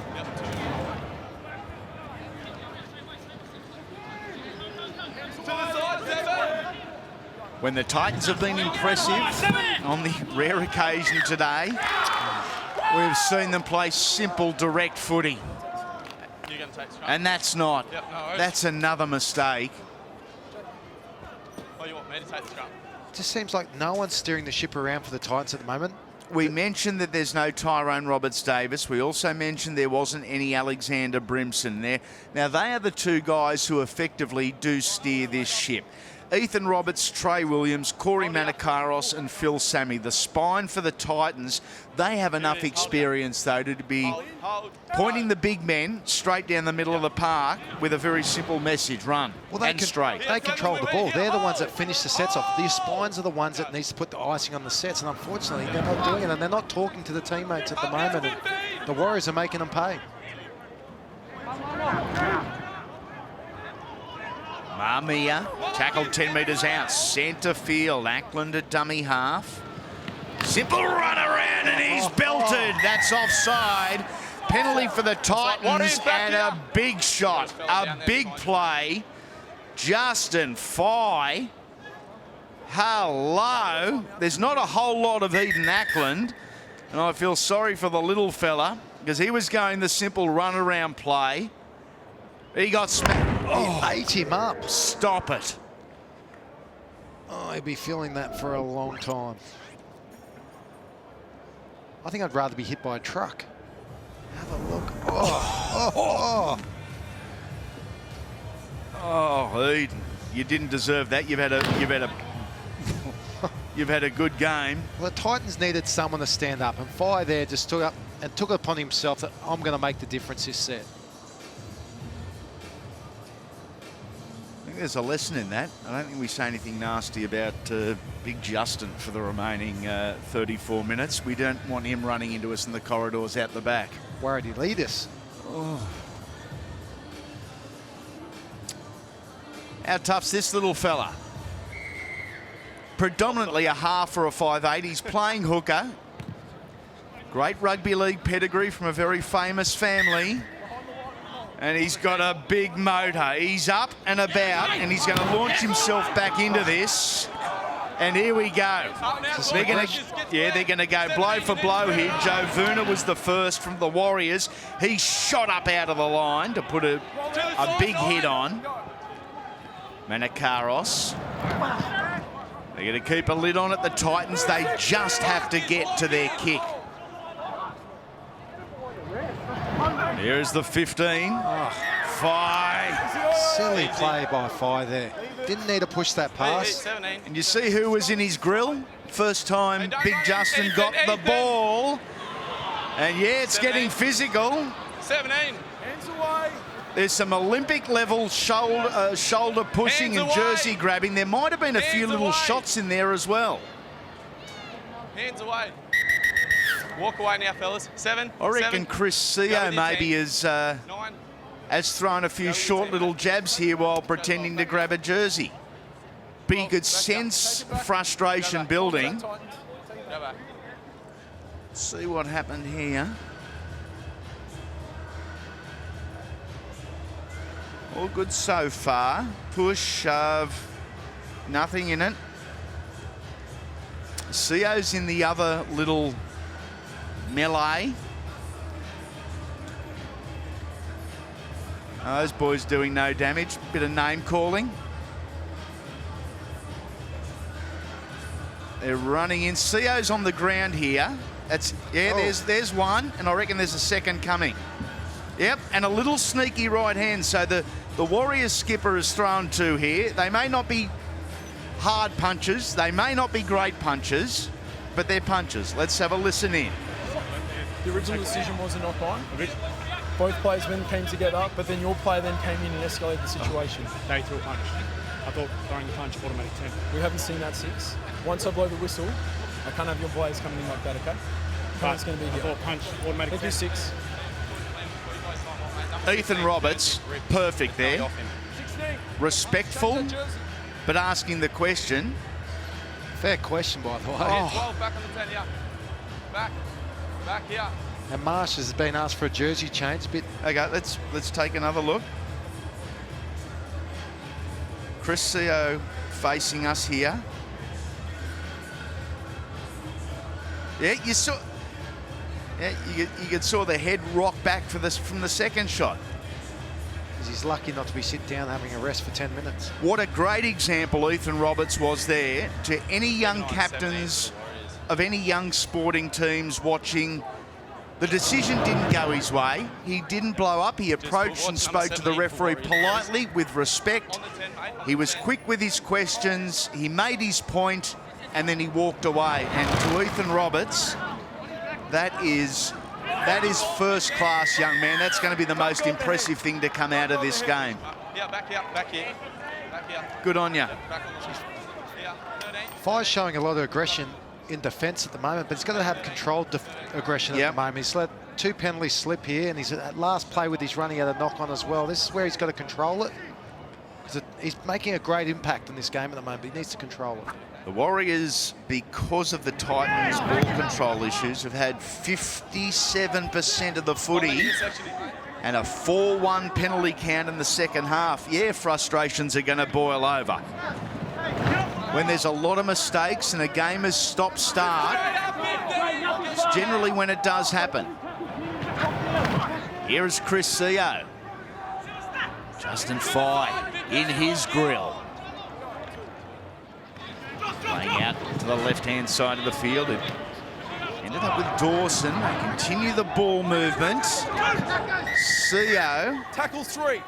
When the Titans have been impressive on the rare occasion today, we've seen them play simple, direct footy. And that's not. That's another mistake. It just seems like no one's steering the ship around for the Titans at the moment. We mentioned that there's no Tyrone Roberts-Davis. We also mentioned there wasn't any Alexander Brimson there. Now, they are the two guys who effectively do steer this ship. Ethan Roberts, Trey Williams, Corey Manakaros and Phil Sammy. The spine for the Titans, they have enough experience, though, to be pointing the big men straight down the middle of the park with a very simple message, run and straight. They control the ball. They're the ones that finish the sets off. The spines are the ones that needs to put the icing on the sets, and unfortunately, they're not doing it, and they're not talking to the teammates at the moment, and the Warriors are making them pay. Marmia tackled 10 metres out, centre field. Ackland at dummy half. Simple run around and he's belted. That's offside. Penalty for the Titans and a big shot, a big play. Justin Fye. Hello. There's not a whole lot of Eden Ackland, and I feel sorry for the little fella because he was going the simple run around play. He got smacked. Oh, he ate him up. Stop it. Oh, he'll be feeling that for a long time. I think I'd rather be hit by a truck. Have a look. Oh, Eden, you didn't deserve that. You've had a good game. Well, the Titans needed someone to stand up, and Fye there just took up and took it upon himself that I'm going to make the difference this set. There's a lesson in that. I don't think we say anything nasty about Big Justin for the remaining 34 minutes. We don't want him running into us in the corridors out the back. Worried he'd lead us. Oh. How tough's this little fella? Predominantly a half or a 5'8". He's playing hooker. Great rugby league pedigree from a very famous family. And he's got a big motor. He's up and about, and he's going to launch himself back into this. And here we go. They're going to go blow for blow here. Joe Vuna was the first from the Warriors. He shot up out of the line to put a big hit on. Manakaros. They're going to keep a lid on it. The Titans, they just have to get to their kick. Here's the 15. Fye. Silly play by Fye there. Didn't need to push that pass. And you see who was in his grill? First time Big Justin got the ball. And yeah, it's getting physical. 17. Hands away. There's some Olympic level shoulder pushing Hands and away. jersey grabbing. There might have been a few Hands little away. shots in there as well. Hands away. Walk away now, fellas. 7. I reckon 7. Chris Go Seo with your maybe team. has 9. thrown a few Go with short your team, little mate. jabs here while pretending to grab a jersey. But you could back up. sense Take it back. frustration Go back. building. Titans. Take it Go back. See what happened here. All good so far. Push, shove, nothing in it. Seo's in the other little melee. Those boys doing no damage. Bit of name calling. They're running in. Seo's on the ground here. There's one, and I reckon there's a second coming. Yep, and a little sneaky right hand. So the Warriors skipper has thrown 2 here. They may not be hard punches. They may not be great punches, but they're punches. Let's have a listen in. The original decision was a knock on. Both players then came together, but then your player then came in and escalated the situation. They threw a punch. I thought throwing the punch, automatic 10. We haven't seen that since. Once I blow the whistle, I can't have your players coming in like that, okay? It's going to be I here. thought punch, automatic Thank you, 10. 6. Ethan Roberts, perfect there. 16. Respectful, Change that jersey. but asking the question. Fair question, by the way. 12. Back on the 10, yeah. Back. Back here. And Marsh has been asked for a jersey change. Bit Okay, let's take another look. Chris Seo facing us here. Yeah, you saw. Yeah, you saw the head rock back for this from the second shot. he's lucky not to be sit down having a rest for 10 minutes. What a great example Ethan Roberts was there to any young captains of any young sporting teams watching. The decision didn't go his way. He didn't blow up. He approached and spoke to the referee politely with respect. He was quick with his questions. He made his point and then he walked away. And to Ethan Roberts, that is first class, young man. That's going to be the most impressive thing to come out of this game. Yeah, back here, back here, back here. Good on you. Back on the yeah, 13. Fire's showing a lot of aggression in defence at the moment, but he's got to have controlled aggression at the moment. He's let 2 penalties slip here, and he's at last play with his running out a knock on as well. This is where he's got to control it. He's making a great impact in this game at the moment, but he needs to control it. The Warriors, because of the Titans' ball control issues, have had 57% of the footy and a 4-1 penalty count in the second half. Yeah, frustrations are going to boil over. When there's a lot of mistakes and a game is stop-start, it's generally when it does happen. Here is Chris Seo. Justin Fye in his grill. Playing out to the left-hand side of the field. It ended up with Dawson. They continue the ball movement. Seo, Tackle 3.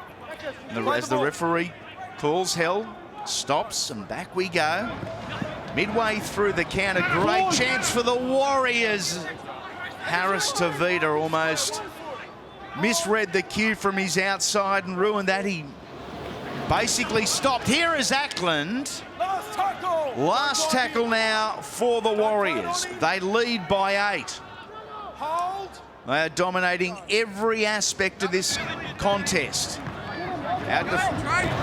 as the referee calls hell, stops, and back we go. Midway through the counter, great chance for the Warriors. Harris Tavita almost misread the cue from his outside and ruined that. He basically stopped. Here is Ackland. Last tackle. Last tackle now for the Warriors. They lead by 8. Hold. They are dominating every aspect of this contest. Out to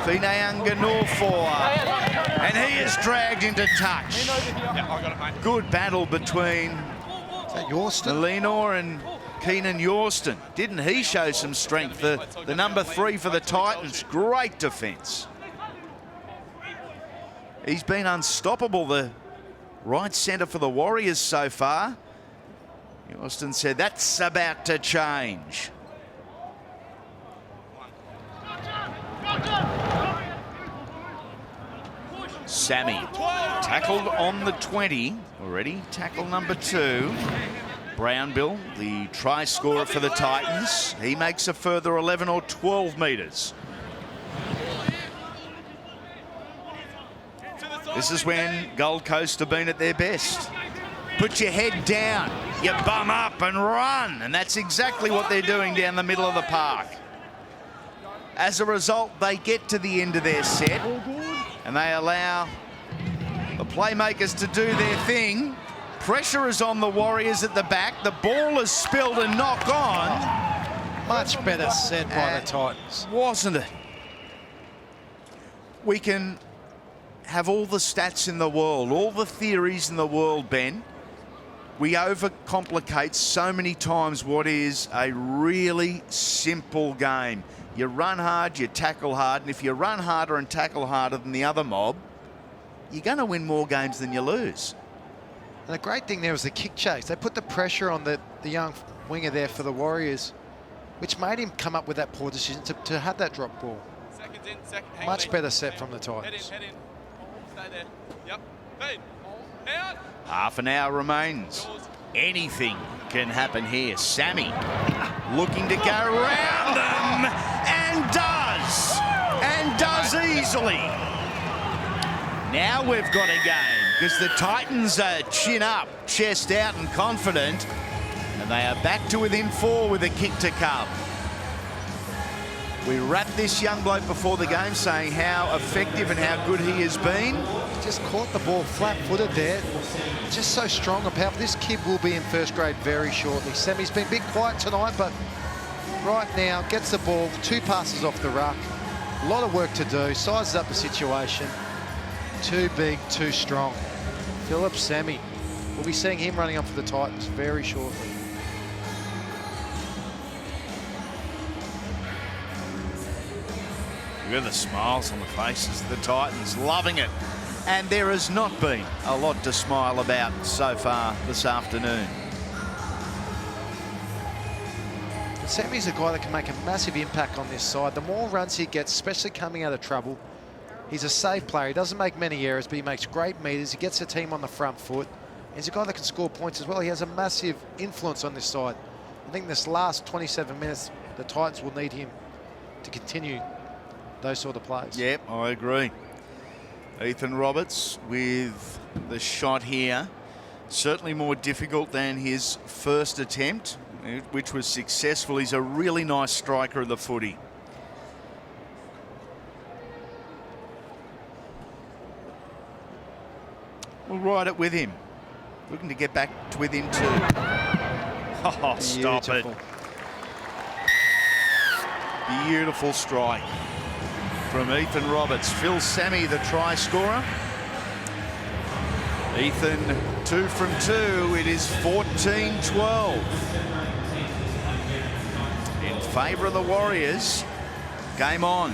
Finayanga Norfoa. And he is dragged into touch. Yeah, I got it, mate. Good battle between Is that Yorston? Elinor and Keenan Yorston. Didn't he show some strength? The number 3 for the Titans. Great defence. He's been unstoppable, the right centre for the Warriors so far. Yorston said that's about to change. Sammy tackled on the 20 already. Tackle number 2. Brownbill, the try scorer for the Titans. He makes a further 11 or 12 metres. This is when Gold Coast have been at their best. Put your head down. you bum up and run. And that's exactly what they're doing down the middle of the park. As a result, they get to the end of their set and they allow the playmakers to do their thing. Pressure is on the Warriors at the back. The ball is spilled and knocked on. Much better set by the Titans. Wasn't it? We can have all the stats in the world, all the theories in the world, Ben. We overcomplicate so many times what is a really simple game. You run hard, you tackle hard, and if you run harder and tackle harder than the other mob, you're going to win more games than you lose. And the great thing there was the kick chase. They put the pressure on the young winger there for the Warriors, which made him come up with that poor decision to have that drop ball. Seconds in, hang Much on, better set from the Titans. Head in. Stay there. Yep. Feed. Out. Half an hour remains. Anything can happen here. Sammy looking to go around them and does easily. Now we've got a game because the Titans are chin up, chest out and confident, and they are back to within 4 with a kick to come. We wrapped this young bloke before the game saying how effective and how good he has been. Just caught the ball flat-footed there. Just so strong and powerful. This kid will be in first grade very shortly. Sammy's been a bit quiet tonight, but right now gets the ball, 2 passes off the ruck. A lot of work to do, sizes up the situation. Too big, too strong. Philip Sammy. We'll be seeing him running up for the Titans very shortly. Look at the smiles on the faces of the Titans, loving it. And there has not been a lot to smile about so far this afternoon. Sammy's a guy that can make a massive impact on this side. The more runs he gets, especially coming out of trouble, he's a safe player. He doesn't make many errors, but he makes great meters. He gets the team on the front foot. He's a guy that can score points as well. He has a massive influence on this side. I think this last 27 minutes, the Titans will need him to continue those sort of plays. Yep, I agree. Ethan Roberts with the shot here. Certainly more difficult than his first attempt, which was successful. He's a really nice striker of the footy. We'll ride it with him. Looking to get back to within 2. Oh, stop it. Beautiful strike from Ethan Roberts. Phil Sammy, the try scorer. Ethan, 2 from 2. It is 14-12. In favour of the Warriors. Game on.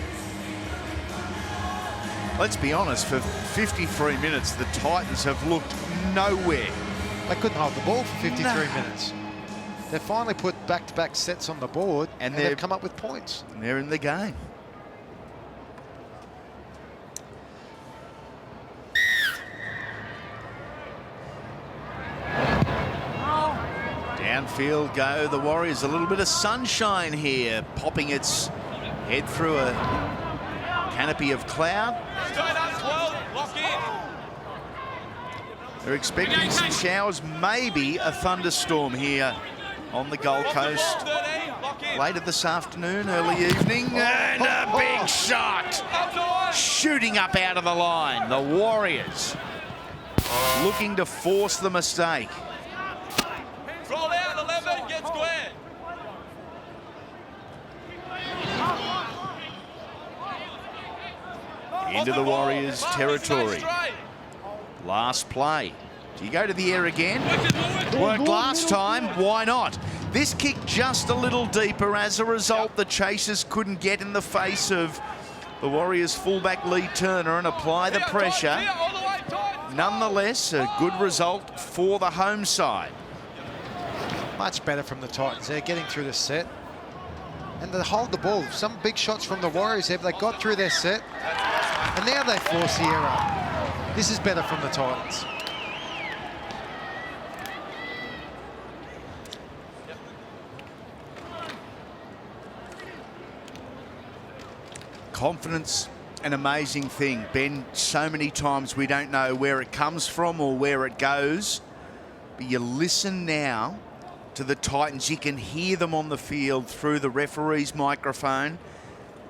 Let's be honest, for 53 minutes, the Titans have looked nowhere. They couldn't hold the ball for 53 minutes. They finally put back-to-back sets on the board and they've come up with points. And they're in the game. Downfield go the Warriors. A little bit of sunshine here, popping its head through a canopy of cloud. Lock in. They're expecting some showers, maybe a thunderstorm here on the Gold Coast later this afternoon, early evening. And a big shot shooting up out of the line. The Warriors looking to force the mistake. Roll out 11, get square. Into the Warriors' territory. Last play. Do you go to the air again? Worked last time, why not? This kick just a little deeper. As a result, the chasers couldn't get in the face of the Warriors' fullback Lee Turner and apply the pressure. Nonetheless, a good result for the home side. Much better from the Titans. They're getting through the set. And they hold the ball. Some big shots from the Warriors there, but they got through their set. And now they force the error. This is better from the Titans. Confidence, an amazing thing. Ben, so many times we don't know where it comes from or where it goes But you listen now to the Titans. You can hear them on the field through the referee's microphone.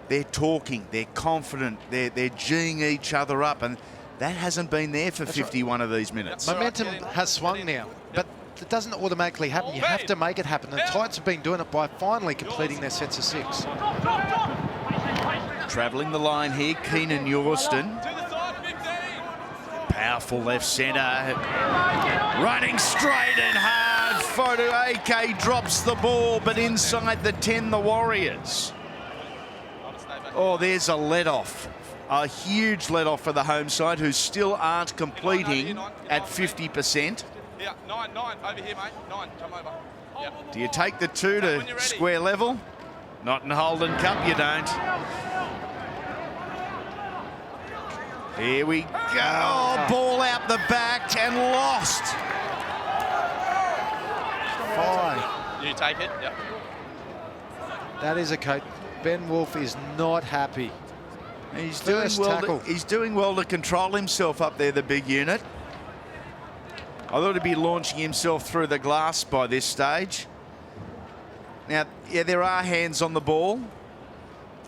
They're talking, they're confident, they're G'ing each other up, and that hasn't been there for 51 of these minutes. Momentum has swung now, but it doesn't automatically happen. You have to make it happen. The Titans have been doing it by finally completing their sets of 6. Travelling the line here, Keenan Yorston. Powerful left centre. Running straight and hard. Photo AK drops the ball, but inside the 10, the Warriors. Oh, there's a let-off. A huge let-off for the home side, who still aren't completing at 50%. Yeah, 9, over here, mate. 9, come over. Yeah. Do you take the 2 to square level? Not in Holden Cup, you don't. Here we go. Oh, ball out the back and lost. 5. You take it, yeah. That is a coach. Ben Wolf is not happy. He's doing well to control himself up there, the big unit. I thought he'd be launching himself through the glass by this stage. Now, yeah, there are hands on the ball.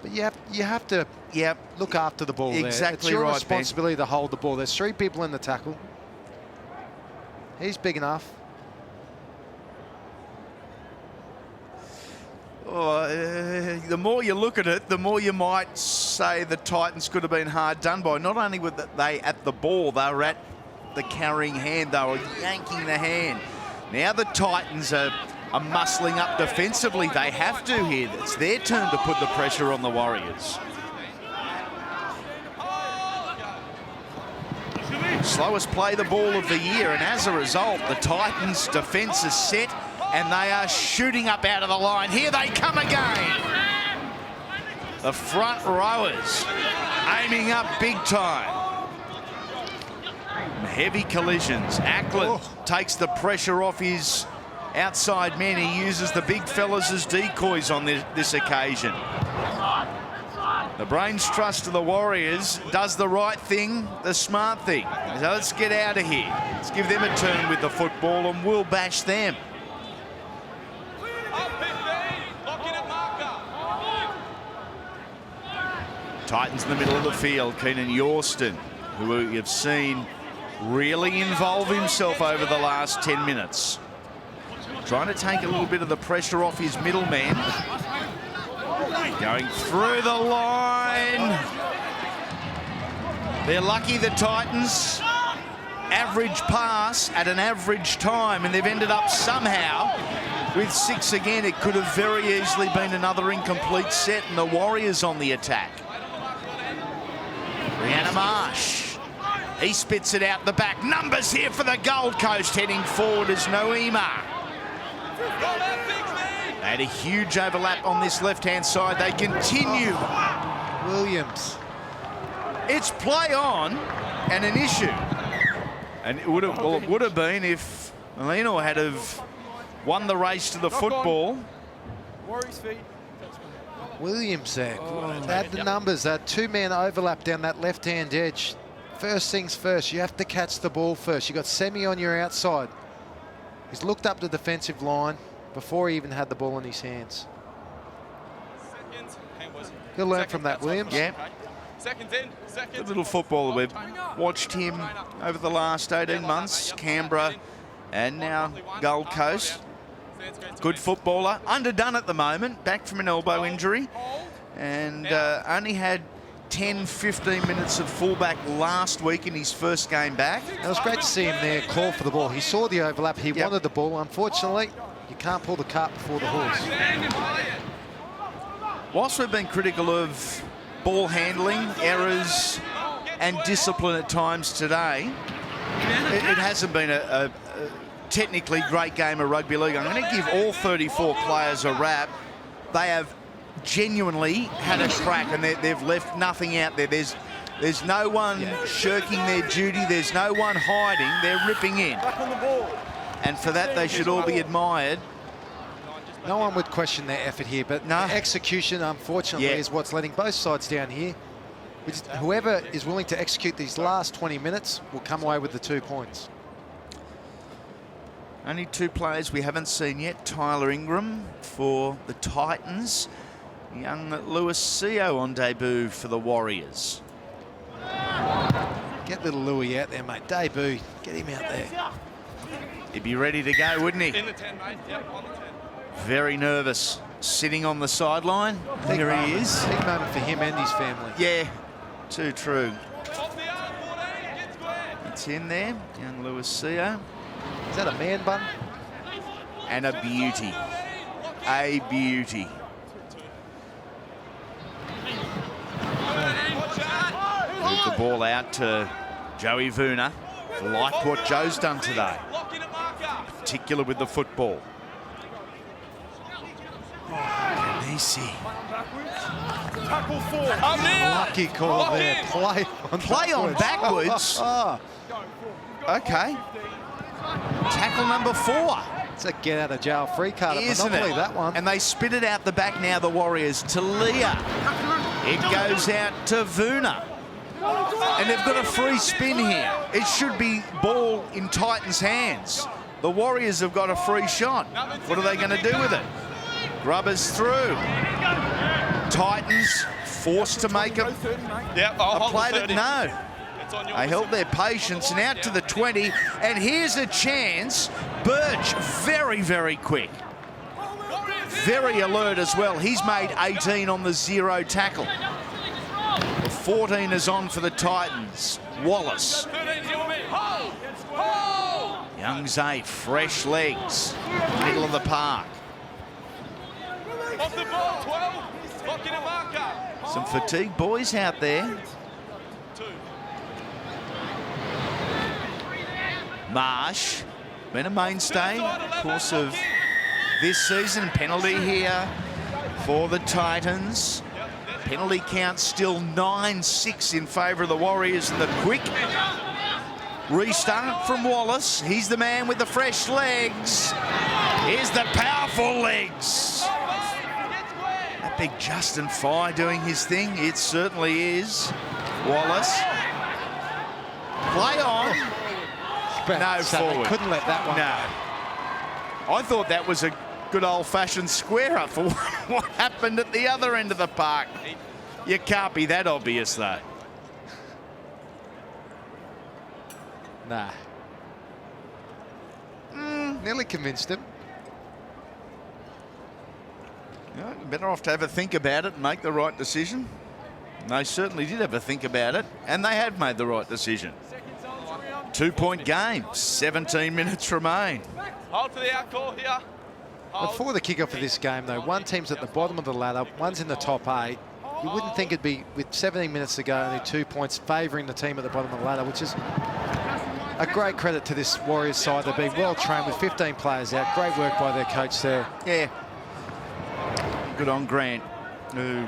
But you have to look after the ball. Exactly. It's your right, responsibility to hold the ball. There's 3 people in the tackle. He's big enough. Oh, the more you look at it, the more you might say the Titans could have been hard done by. Not only were they at the ball, they were at the carrying hand. They were yanking the hand. Now the Titans are muscling up defensively. They have to here. It's their turn to put the pressure on the Warriors. Slowest play the ball of the year, and as a result, the Titans' defence is set, and they are shooting up out of the line. Here they come again. The front rowers aiming up big time. Heavy collisions. Ackland takes the pressure off his outside men. He uses the big fellas as decoys on this occasion. The brains trust of the Warriors does the right thing, the smart thing. So let's get out of here. Let's give them a turn with the football and we'll bash them. Titans in the middle of the field. Keenan Yorston, who you've seen really involve himself over the last 10 minutes. Trying to take a little bit of the pressure off his middleman. Going through the line. They're lucky, the Titans. Average pass at an average time, and they've ended up somehow with 6 again. It could have very easily been another incomplete set, and the Warriors on the attack. Brianna Marsh. He spits it out the back. Numbers here for the Gold Coast. Heading forward is Noema. They had a huge overlap on this left-hand side. They continue. Williams. It's play on and an issue. And it would have been if Molino had have won the race to the football. Warriors feet. Williams there. They had the numbers. That 2-man overlap down that left-hand edge. First things first, you have to catch the ball first. You got Semi on your outside. He's looked up the defensive line before he even had the ball in his hands. Good learn from that, Williams. Yeah. Seconds in. Good little footballer. We've watched him over the last 18 months. Canberra and now Gold Coast. Good footballer. Underdone at the moment. Back from an elbow injury. And only had 10, 15 minutes of fullback last week in his first game back. It was great to see him there call for the ball. He saw the overlap. He wanted the ball. Unfortunately, you can't pull the cart before the horse. Whilst we've been critical of ball handling, errors and discipline at times today, it hasn't been a technically great game of rugby league. I'm going to give all 34 players a rap. They have genuinely had a crack and they've left nothing out there. There's no one shirking their duty. There's no one hiding. They're ripping in. And for that, they should all be admired. No one would question their effort here, but the execution, unfortunately, is what's letting both sides down here. Whoever is willing to execute these last 20 minutes will come away with the 2 points. Only two players we haven't seen yet. Tyler Ingram for the Titans. Young Lewis Seo on debut for the Warriors. Get little Louis out there, mate. Debut. Get him out there. He'd be ready to go, wouldn't he? In the 10, mate. Yep, on the 10. Very nervous. Sitting on the sideline. There he is. Big moment for him and his family. Yeah, too true. Off the arm, 14. Get square. It's in there. Young Lewis Seo. Is that a man bun? And a beauty. A beauty. Move the ball out to Joey Vuna. Like what Joe's done today. Lock in a marker. Particular with the football. Easy. Tackle 4. Up there. Lucky call Lock there. in. Play on backwards. Okay. Tackle number 4. It's a get out of jail free card at Isn't Monopoly, it? that one. And they spit it out the back now, the Warriors, to Leah. It goes out to Vuna. And they've got a free spin here. It should be ball in Titans' hands. The Warriors have got a free shot. What are they going to do with it? Grubbers through. Titans forced to make a Yep, I'll hold played the it. 30. No. It's on your They held their patience and out to the 20. And here's a chance. Birch, very, very quick. Very alert as well. He's made 18 on the 0 tackle. The 14 is on for the Titans. Wallace. 13's your man. Hold! Hold! Young Zay, fresh legs. Middle of the park. Off the ball, 12. Lock in a marker. Some fatigued boys out there. 2. Marsh, been a mainstay, of course, of this season. Penalty here for the Titans. Penalty count still 9-6 in favour of the Warriors. And the quick restart from Wallace. He's the man with the fresh legs. Here's the powerful legs. That big Justin Fye doing his thing. It certainly is. Wallace. Play on. No forward. Couldn't let that one No. I thought that was a good old-fashioned square-up for what happened at the other end of the park. You can't be that obvious, though. Nah. Nearly convinced him. You know, better off to have a think about it and make the right decision. They certainly did have a think about it, and they had made the right decision. 2-point game, 17 minutes remain. Hold for the out call here. Hold. Before the kickoff of this game, though, one team's at the bottom of the ladder, one's in the top 8. You wouldn't think it'd be, with 17 minutes to go, only 2 points favouring the team at the bottom of the ladder, which is a great credit to this Warriors side. They've been well trained with 15 players out. Great work by their coach there. Yeah. Good on Grant, who,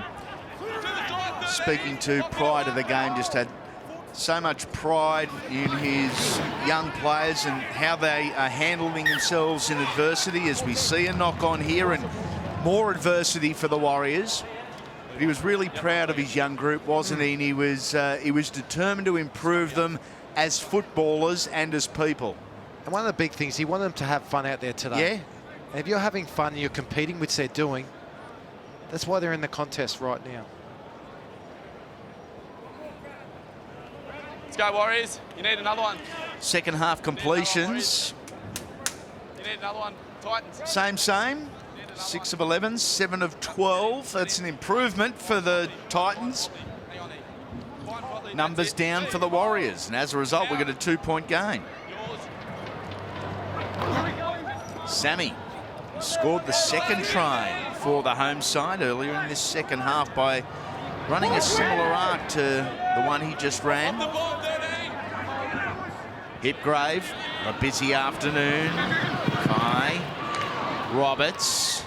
speaking to prior to the game, just had so much pride in his young players and how they are handling themselves in adversity, as we see a knock on here and more adversity for the Warriors. But he was really proud of his young group, wasn't he? And he was determined to improve them as footballers and as people. And one of the big things, he wanted them to have fun out there today. Yeah. And if you're having fun and you're competing, which they're doing, that's why they're in the contest right now. Let's go, Warriors. You need another one. Second half completions. You need another one. Titans. Same. 6 of 11, 7 of 12. That's an improvement for the Titans. Hang on there. Numbers down for the Warriors. And as a result, we got a 2-point game. Sammy scored the second try for the home side earlier in this second half by running a similar arc to the one he just ran. Hipgrave, a busy afternoon. Kai, Roberts,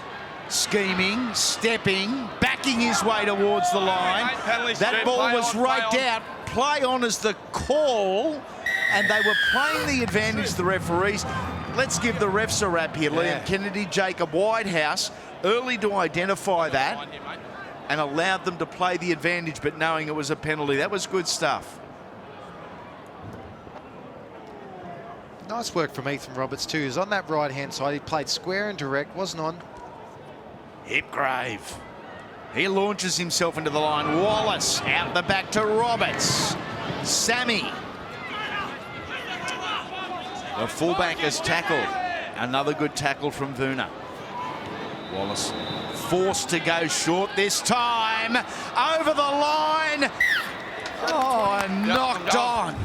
scheming, stepping, backing his way towards the line. That ball was raked out. Play on as the call, and they were playing the advantage, the referees. Let's give the refs a rap here. Liam Kennedy, Jacob Whitehouse, early to identify that and allowed them to play the advantage, but knowing it was a penalty. That was good stuff. Nice work from Ethan Roberts too. He was on that right-hand side. He played square and direct, wasn't on. Hipgrave. He launches himself into the line. Wallace out the back to Roberts. Sammy. The fullback is tackled. Another good tackle from Vuna. Wallace forced to go short this time. Over the line. Oh, and knocked on.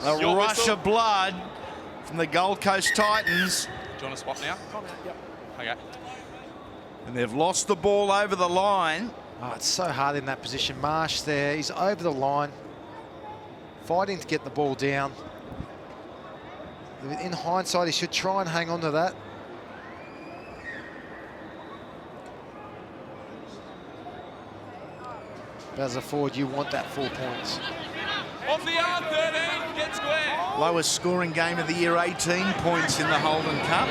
A rush of blood from the Gold Coast Titans. Do you want a spot now? Yep. Okay. And they've lost the ball over the line. Oh, it's so hard in that position. Marsh there. He's over the line. Fighting to get the ball down. In hindsight, he should try and hang on to that. But as a forward, you want that 4 points. Off the arm, 13, get square. Lowest scoring game of the year, 18 points in the Holden Cup.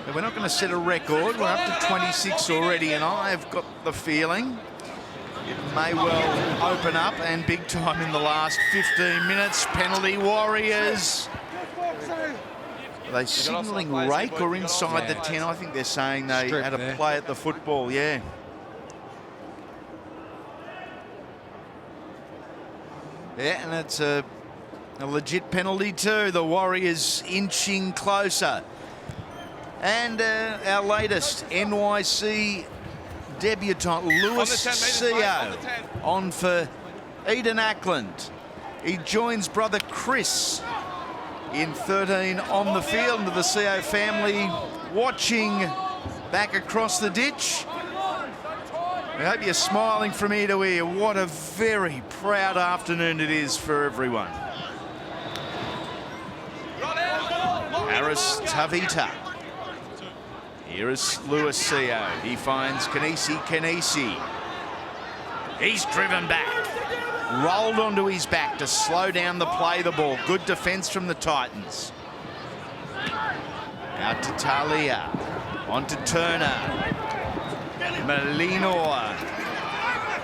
But we're not going to set a record. We're up to 26 already, and I've got the feeling it may well open up, and big time in the last 15 minutes. Penalty Warriors. Are they signalling rake or inside the 10? I think they're saying they Strip had a there. play at the football, yeah. Yeah, and it's a legit penalty too. The Warriors inching closer. And our latest NYC debutant, Lewis Seo, on for Eden Ackland. He joins brother Chris in 13 on the field, and the Seo family watching back across the ditch. I hope you're smiling from ear to ear. What a very proud afternoon it is for everyone. Harris Tavita. Here is Lewis Seo. He finds Kanisi. He's driven back. Rolled onto his back to slow down the play the ball. Good defence from the Titans. Out to Talia. On to Turner. Malinor.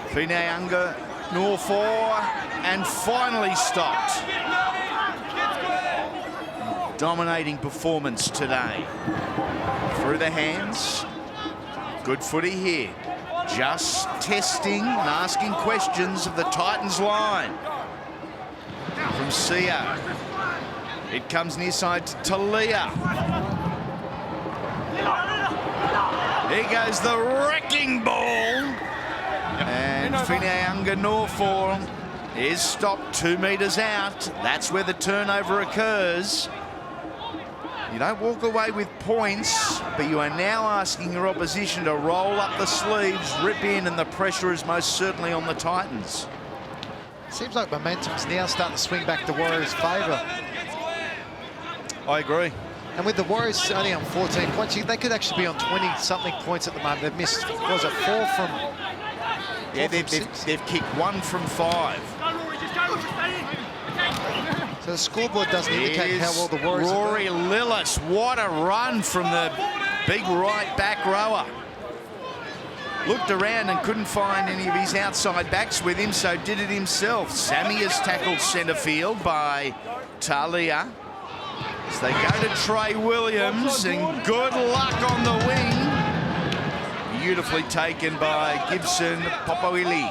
Fineanga. Norfor. And finally stopped. Dominating performance today. Through the hands. Good footy here. Just testing and asking questions of the Titans line. From Seo. It comes near side to Talia. Here goes the wrecking ball. And Fineanga Norfor is stopped 2 metres out. That's where the turnover occurs. You don't walk away with points, but you are now asking your opposition to roll up the sleeves, rip in, and the pressure is most certainly on the Titans. Seems like momentum's now starting to swing back to Warriors' favour. I agree. And with the Warriors only on 14 points, they could actually be on 20-something points at the moment. They've missed, what was it, 4 from... Yeah, they've kicked 1 from 5. So the scoreboard doesn't indicate how well the Warriors Rory are doing. Lillis, what a run from the big right back rower. Looked around and couldn't find any of his outside backs with him, so did it himself. Sammy is tackled centre field by Talia. As they go to Trey Williams, and good luck on the wing. Beautifully taken by Gibson Popowili.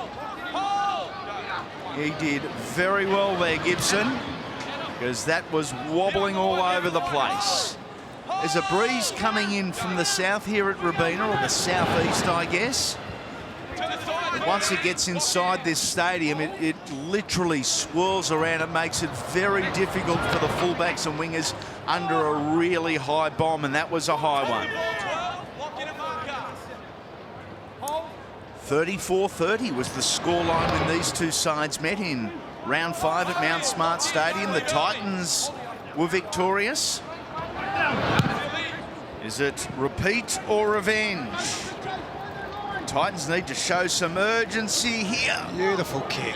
He did very well there, Gibson, because that was wobbling all over the place. There's a breeze coming in from the south here at Robina, or the southeast, I guess. Once it gets inside this stadium, it literally swirls around. It makes it very difficult for the fullbacks and wingers under a really high bomb, and that was a high one. 34-30 was the scoreline when these two sides met in round 5 at Mount Smart Stadium. The Titans were victorious. Is it repeat or revenge? Titans need to show some urgency here. Beautiful kick.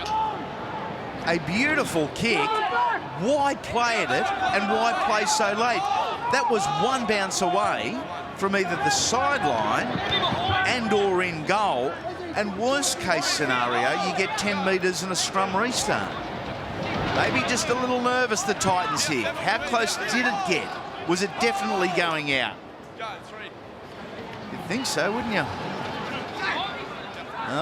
A beautiful kick. Why play at it, and why play so late? That was one bounce away from either the sideline and or in goal. And worst case scenario, you get 10 metres and a scrum restart. Maybe just a little nervous, the Titans here. How close did it get? Was it definitely going out? You'd think so, wouldn't you?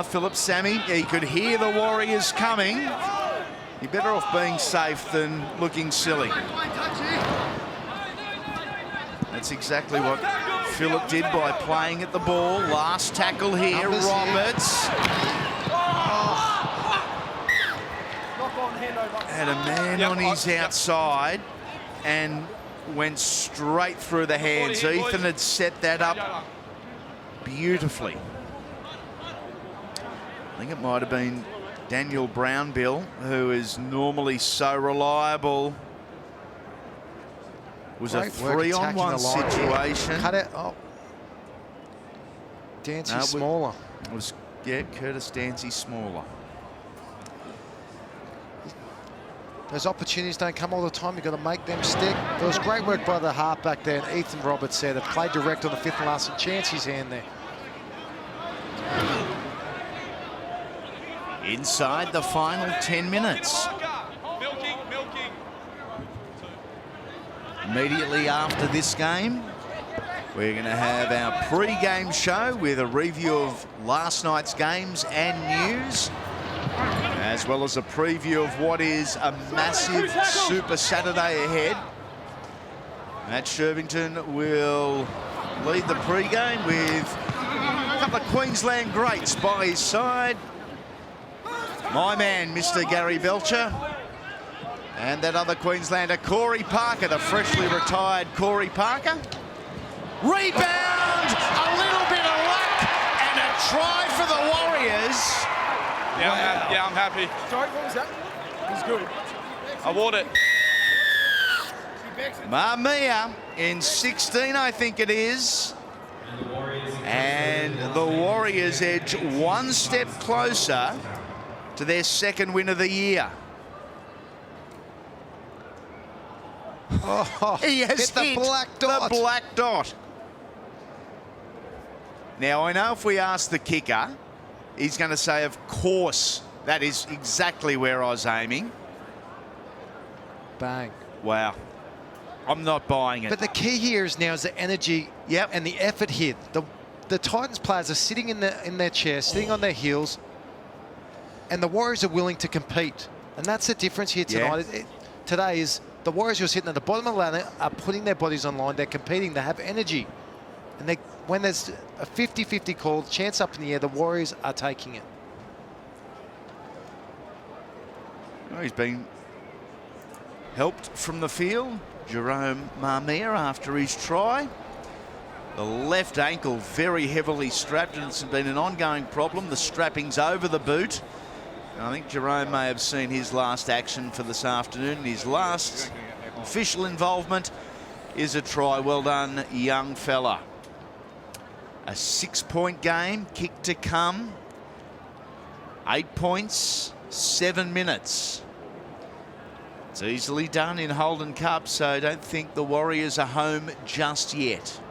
Philip Sammy, he could hear the Warriors coming. You're better off being safe than looking silly. That's exactly what Philip did by playing at the ball. Last tackle here, Numbers Roberts. Had a man on his outside and went straight through the hands. Ethan had set that up beautifully. I think it might have been Daniel Brownbill, who is normally so reliable. Was a 3-on-1 situation. Cut it. Oh. Dancy smaller. It was, yeah, Curtis Dancy smaller. Those opportunities don't come all the time. You've got to make them stick. There was great work by the halfback there, and Ethan Roberts said it played direct on the fifth and last, and chance his hand there. Inside the final 10 minutes. Immediately after this game, we're going to have our pre-game show with a review of last night's games and news, as well as a preview of what is a massive Super Saturday ahead. Matt Shervington will lead the pre-game with a couple of Queensland greats by his side. My man, Mr. Gary Belcher. And that other Queenslander, Corey Parker, the freshly retired Corey Parker. Rebound! A little bit of luck and a try for the Warriors. Yeah, I'm happy. Sorry, what was that? He's good. I want it. Mamia in 16, I think it is. And the Warriors edge one step closer to their second win of the year. Oh, he has hit the black dot. The black dot. Now, I know if we ask the kicker, he's going to say, of course, that is exactly where I was aiming. Bang. Wow. I'm not buying it. But the key here is now is the energy and the effort here. The Titans players are sitting in their chairs, sitting on their heels, and the Warriors are willing to compete. And that's the difference here tonight. Today is the Warriors who are sitting at the bottom of the ladder are putting their bodies on line. They're competing. They have energy. And when there's a 50-50 call, chance up in the air, the Warriors are taking it. Well, he's been helped from the field. Jerome Marmia after his try. The left ankle very heavily strapped, and it's been an ongoing problem. The strapping's over the boot. And I think Jerome may have seen his last action for this afternoon. His last official involvement is a try. Well done, young fella. A 6-point game, kick to come. 8 points, 7 minutes. It's easily done in Holden Cup, so I don't think the Warriors are home just yet.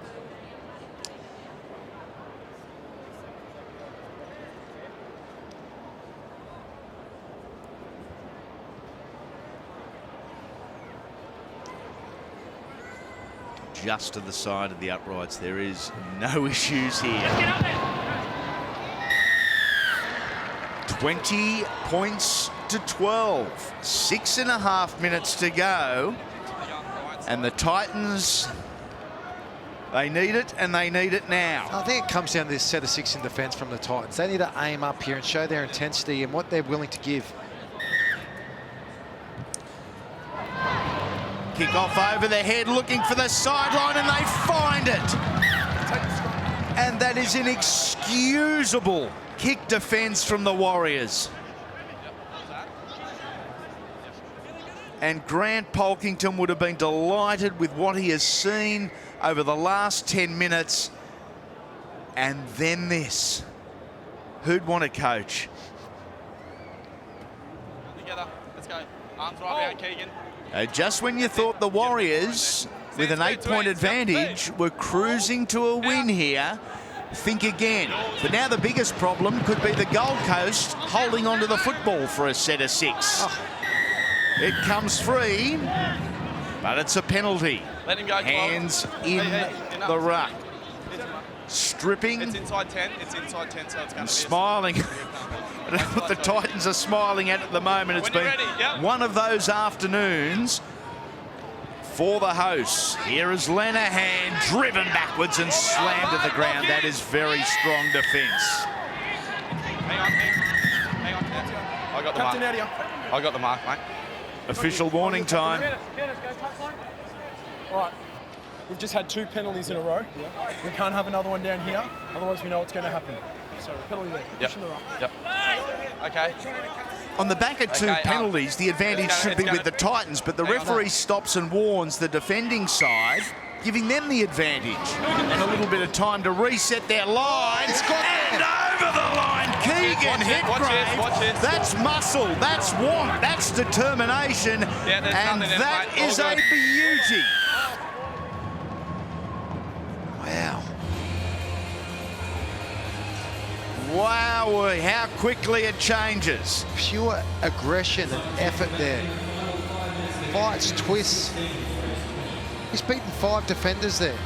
Just to the side of the uprights, there is no issues here. 20 points to 12. 6.5 minutes to go. And the Titans, they need it, and they need it now. I think it comes down to this set of 6 in defence from the Titans. They need to aim up here and show their intensity and what they're willing to give. Kick off over the head, looking for the sideline, and they find it. And that is inexcusable kick defence from the Warriors. And Grant Polkington would have been delighted with what he has seen over the last 10 minutes. And then this. Who'd want to coach? Together. Let's go. Arms right around Keegan. Just when you thought the Warriors, with an 8-point advantage, were cruising to a win here, think again. But now the biggest problem could be the Gold Coast holding onto the football for a set of 6. It comes free, but it's a penalty. Let him go. 12. Hands in enough. the ruck. It's enough. Stripping It's inside 10. It's inside 10, so it's going to be smiling. I don't know what the Titans are smiling at the moment. It's When been you're ready, yep. one of those afternoons for the hosts. Here is Lenihan driven backwards and slammed to the ground. That is very strong defence. Hang on. I got the mark. Captain out here. I got the mark, mate. Official warning time. All right. We've just had 2 penalties in a row. We can't have another one down here, otherwise we know what's going to happen. So penalty there. Yep. Pushing the rock. Yep. Okay. On the back of 2 Okay, penalties, the advantage it's should be gonna- with the Titans, but the Hang on. referee stops and warns the defending side, giving them the advantage. And a little bit of time to reset their lines. And over the line, Keegan Watch Hitgrave. it. That's muscle, that's want, that's determination. Yeah, there's and nothing in it, that mate. All is a good. beauty. Wow. Wow, how quickly it changes. Pure aggression and effort there. Fights, twists. He's beaten 5 defenders there.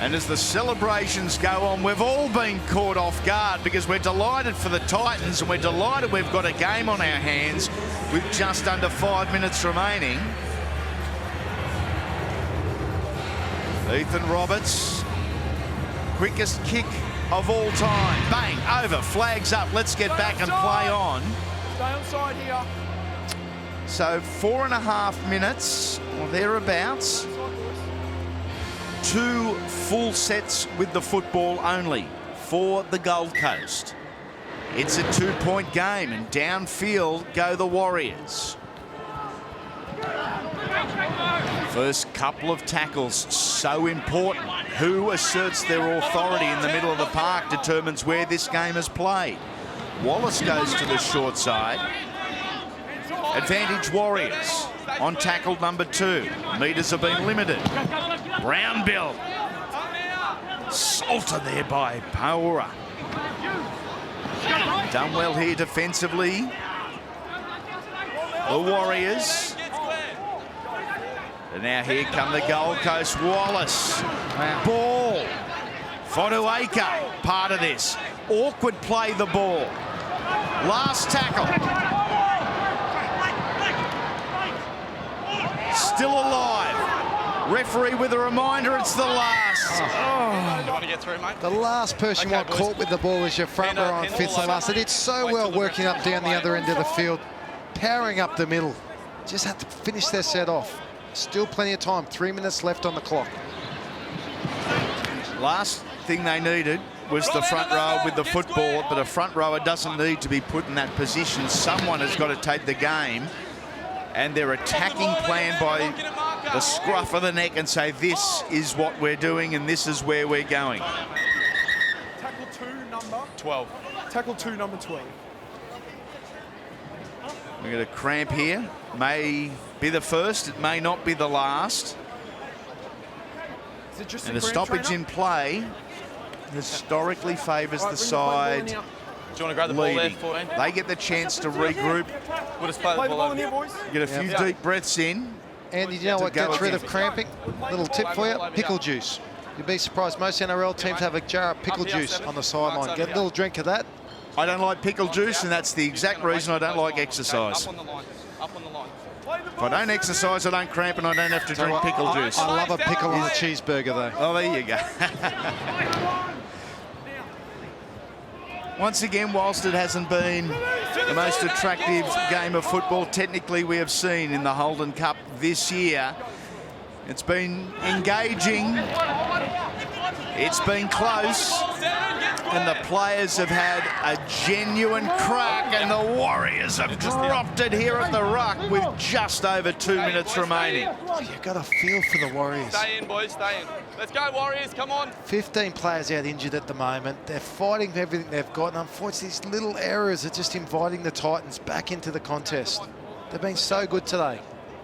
And as the celebrations go on, we've all been caught off guard because we're delighted for the Titans and we're delighted we've got a game on our hands with just under 5 minutes remaining. Ethan Roberts, quickest kick of all time. Bang, over, flags up. Let's get back and play on. Stay on side here. So 4.5 minutes or thereabouts. 2 full sets with the football only for the Gold Coast. It's a 2-point game and downfield go the Warriors. First couple of tackles, so important. Who asserts their authority in the middle of the park determines where this game is played. Wallace goes to the short side. Advantage Warriors on tackle number 2. Meters have been limited. Brown Bill. Salter there by Paura. Done well here defensively. The Warriors. And now here come the Gold Coast. Wallace. Ball. Fotuaika, part of this. Awkward play the ball. Last tackle. Still alive. Referee with a reminder, it's the last. You want to get through, mate? The last person you want boys. caught with the ball is your front row on Pin all Fitzgerald. They did so Wait well till the working rest up down the play. other end of the field, powering up the middle. Just had to finish their set off. Still plenty of time. 3 minutes left on the clock. Last thing they needed was the front row with the football, but a front rower doesn't need to be put in that position. Someone has got to take the game, and their attacking plan by the scruff of the neck and say, this is what we're doing and this is where we're going. Tackle 2, number 12. Tackle 2, number 12. We've got a cramp here. May be the first, it may not be the last. Is it just And a a stoppage trainer? in play historically favours Right, the bring ball in side here. Do you want to grab the ball there, leading. 14? They get the chance to regroup, We'll just play Play the the ball ball in here, over. boys. get a few Yeah. deep breaths in. Andy, do you know what go gets rid again. of cramping? Little tip for you, pickle juice. You'd be surprised, most NRL teams have a jar of pickle Up here, juice 7. on the sideline. Mark's Get a over little drink of that. I don't like pickle juice, and that's the exact reason I don't like exercise. Up on the line. Up on the line. If I don't exercise, I don't cramp, and I don't have to drink pickle juice. I love a pickle on a cheeseburger, though. Oh, there you go. Once again, whilst it hasn't been the most attractive game of football technically we have seen in the Holden Cup this year, it's been engaging, it's been close, and the players have had a genuine crack, and the Warriors have dropped it here at the ruck with just over 2 minutes remaining. You've got a feel for the Warriors. Stay in, boys. Stay in. Let's go, Warriors. Come on. 15 players out injured at the moment. They're fighting for everything they've got, and unfortunately, these little errors are just inviting the Titans back into the contest. They've been so good today.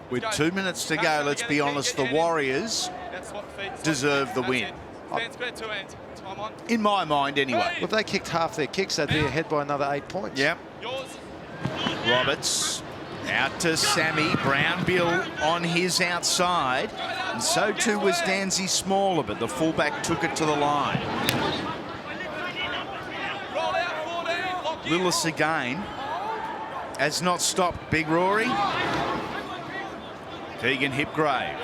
With 2 minutes to go, let's be honest, the Warriors That's what feeds. deserve the That's win. it. Stand square, 2 hands. Time on. In my mind, anyway. Well, if they kicked half their kicks, they'd be ahead by another 8 points. Yep. Yours. Roberts out to Sammy. Brown Bill on his outside. And so too was Danzy Smaller, but the fullback took it to the line. Lillis again has not stopped Big Rory. Keegan Hipgrave.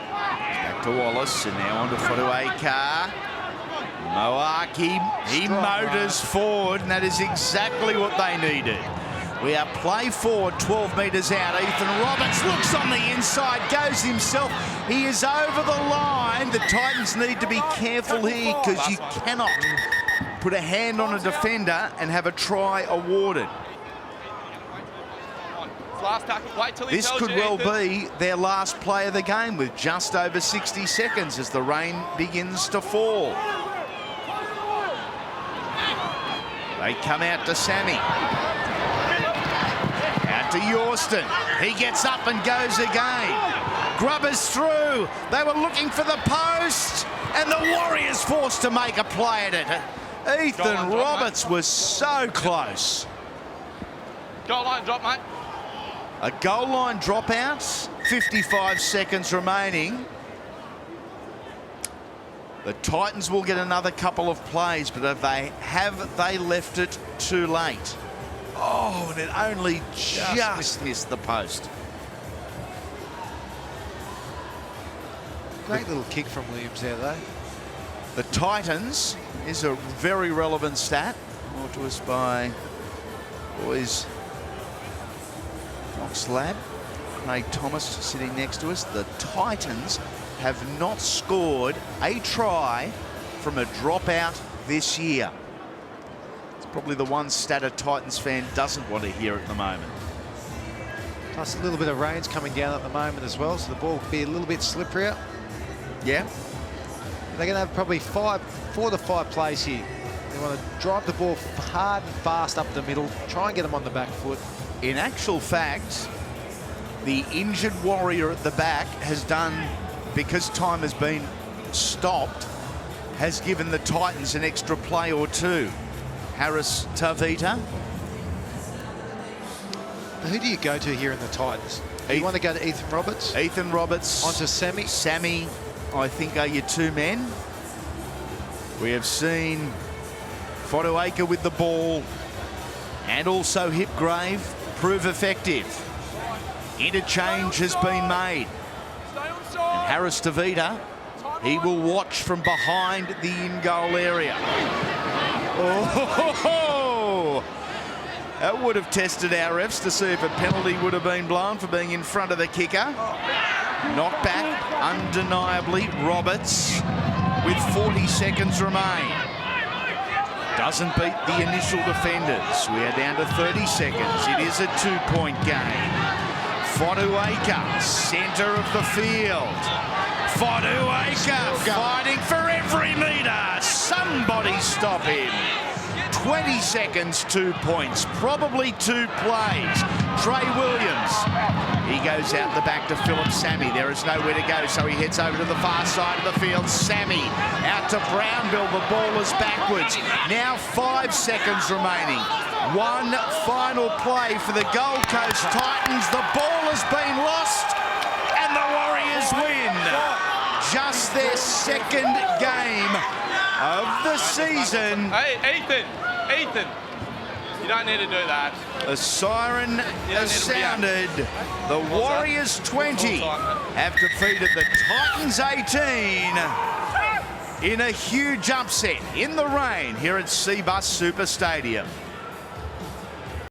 Back to Wallace, and now on to Fotuaika. Moaki, he motors forward, and that is exactly what they needed. We are play forward, 12 metres out. Ethan Roberts looks on the inside, goes himself. He is over the line. The Titans need to be careful here because you cannot put a hand on a defender and have a try awarded. This could well be their last play of the game with just over 60 seconds as the rain begins to fall. They come out to Sammy. Out to Yorston. He gets up and goes again. Grubbers through. They were looking for the post, and the Warriors forced to make a play at it. Ethan Roberts was so close. Goal line drop, mate. A goal line dropout, 55 seconds remaining. The Titans will get another couple of plays, but have they left it too late? Oh, and it only just missed the post. Great little kick from Williams there, though. The Titans is a very relevant stat, brought to us by boys Fox Lab. Craig Thomas sitting next to us. The Titans have not scored a try from a dropout this year. It's probably the one stat a Titans fan doesn't want to hear at the moment. Plus a little bit of rain's coming down at the moment as well, so the ball will be a little bit slipperier. Yeah. They're going to have probably 4 to 5 plays here. They want to drive the ball hard and fast up the middle, try and get them on the back foot. In actual fact, the injured Warrior at the back has done, because time has been stopped, has given the Titans an extra play or two. Harris Tavita. Who do you go to here in the Titans? You want to go to Ethan Roberts? Ethan Roberts. Onto Sammy? Sammy, I think, are your two men. We have seen Fotuaika with the ball and also Hipgrave prove effective. Interchange has been made. And Harris Tavita, he will watch from behind the in-goal area. Oh, that would have tested our refs to see if a penalty would have been blown for being in front of the kicker. Knocked back, undeniably, Roberts with 40 seconds remain. Doesn't beat the initial defenders. We are down to 30 seconds. It is a 2-point game. Fotuaika, centre of the field. Fotuaika fighting for every metre. Somebody stop him. 20 seconds, 2 points, probably 2 plays. Trey Williams, he goes out the back to Philip Sammy. There is nowhere to go, so he heads over to the far side of the field. Sammy out to Brownbill. The ball is backwards. Now 5 seconds remaining. One final play for the Gold Coast Titans. The ball has been lost, and the Warriors win. Just their second game of the season. Hey, Ethan, you don't need to do that. A siren has sounded. The Warriors 20 have defeated the Titans 18 in a huge upset in the rain here at Cbus Super Stadium.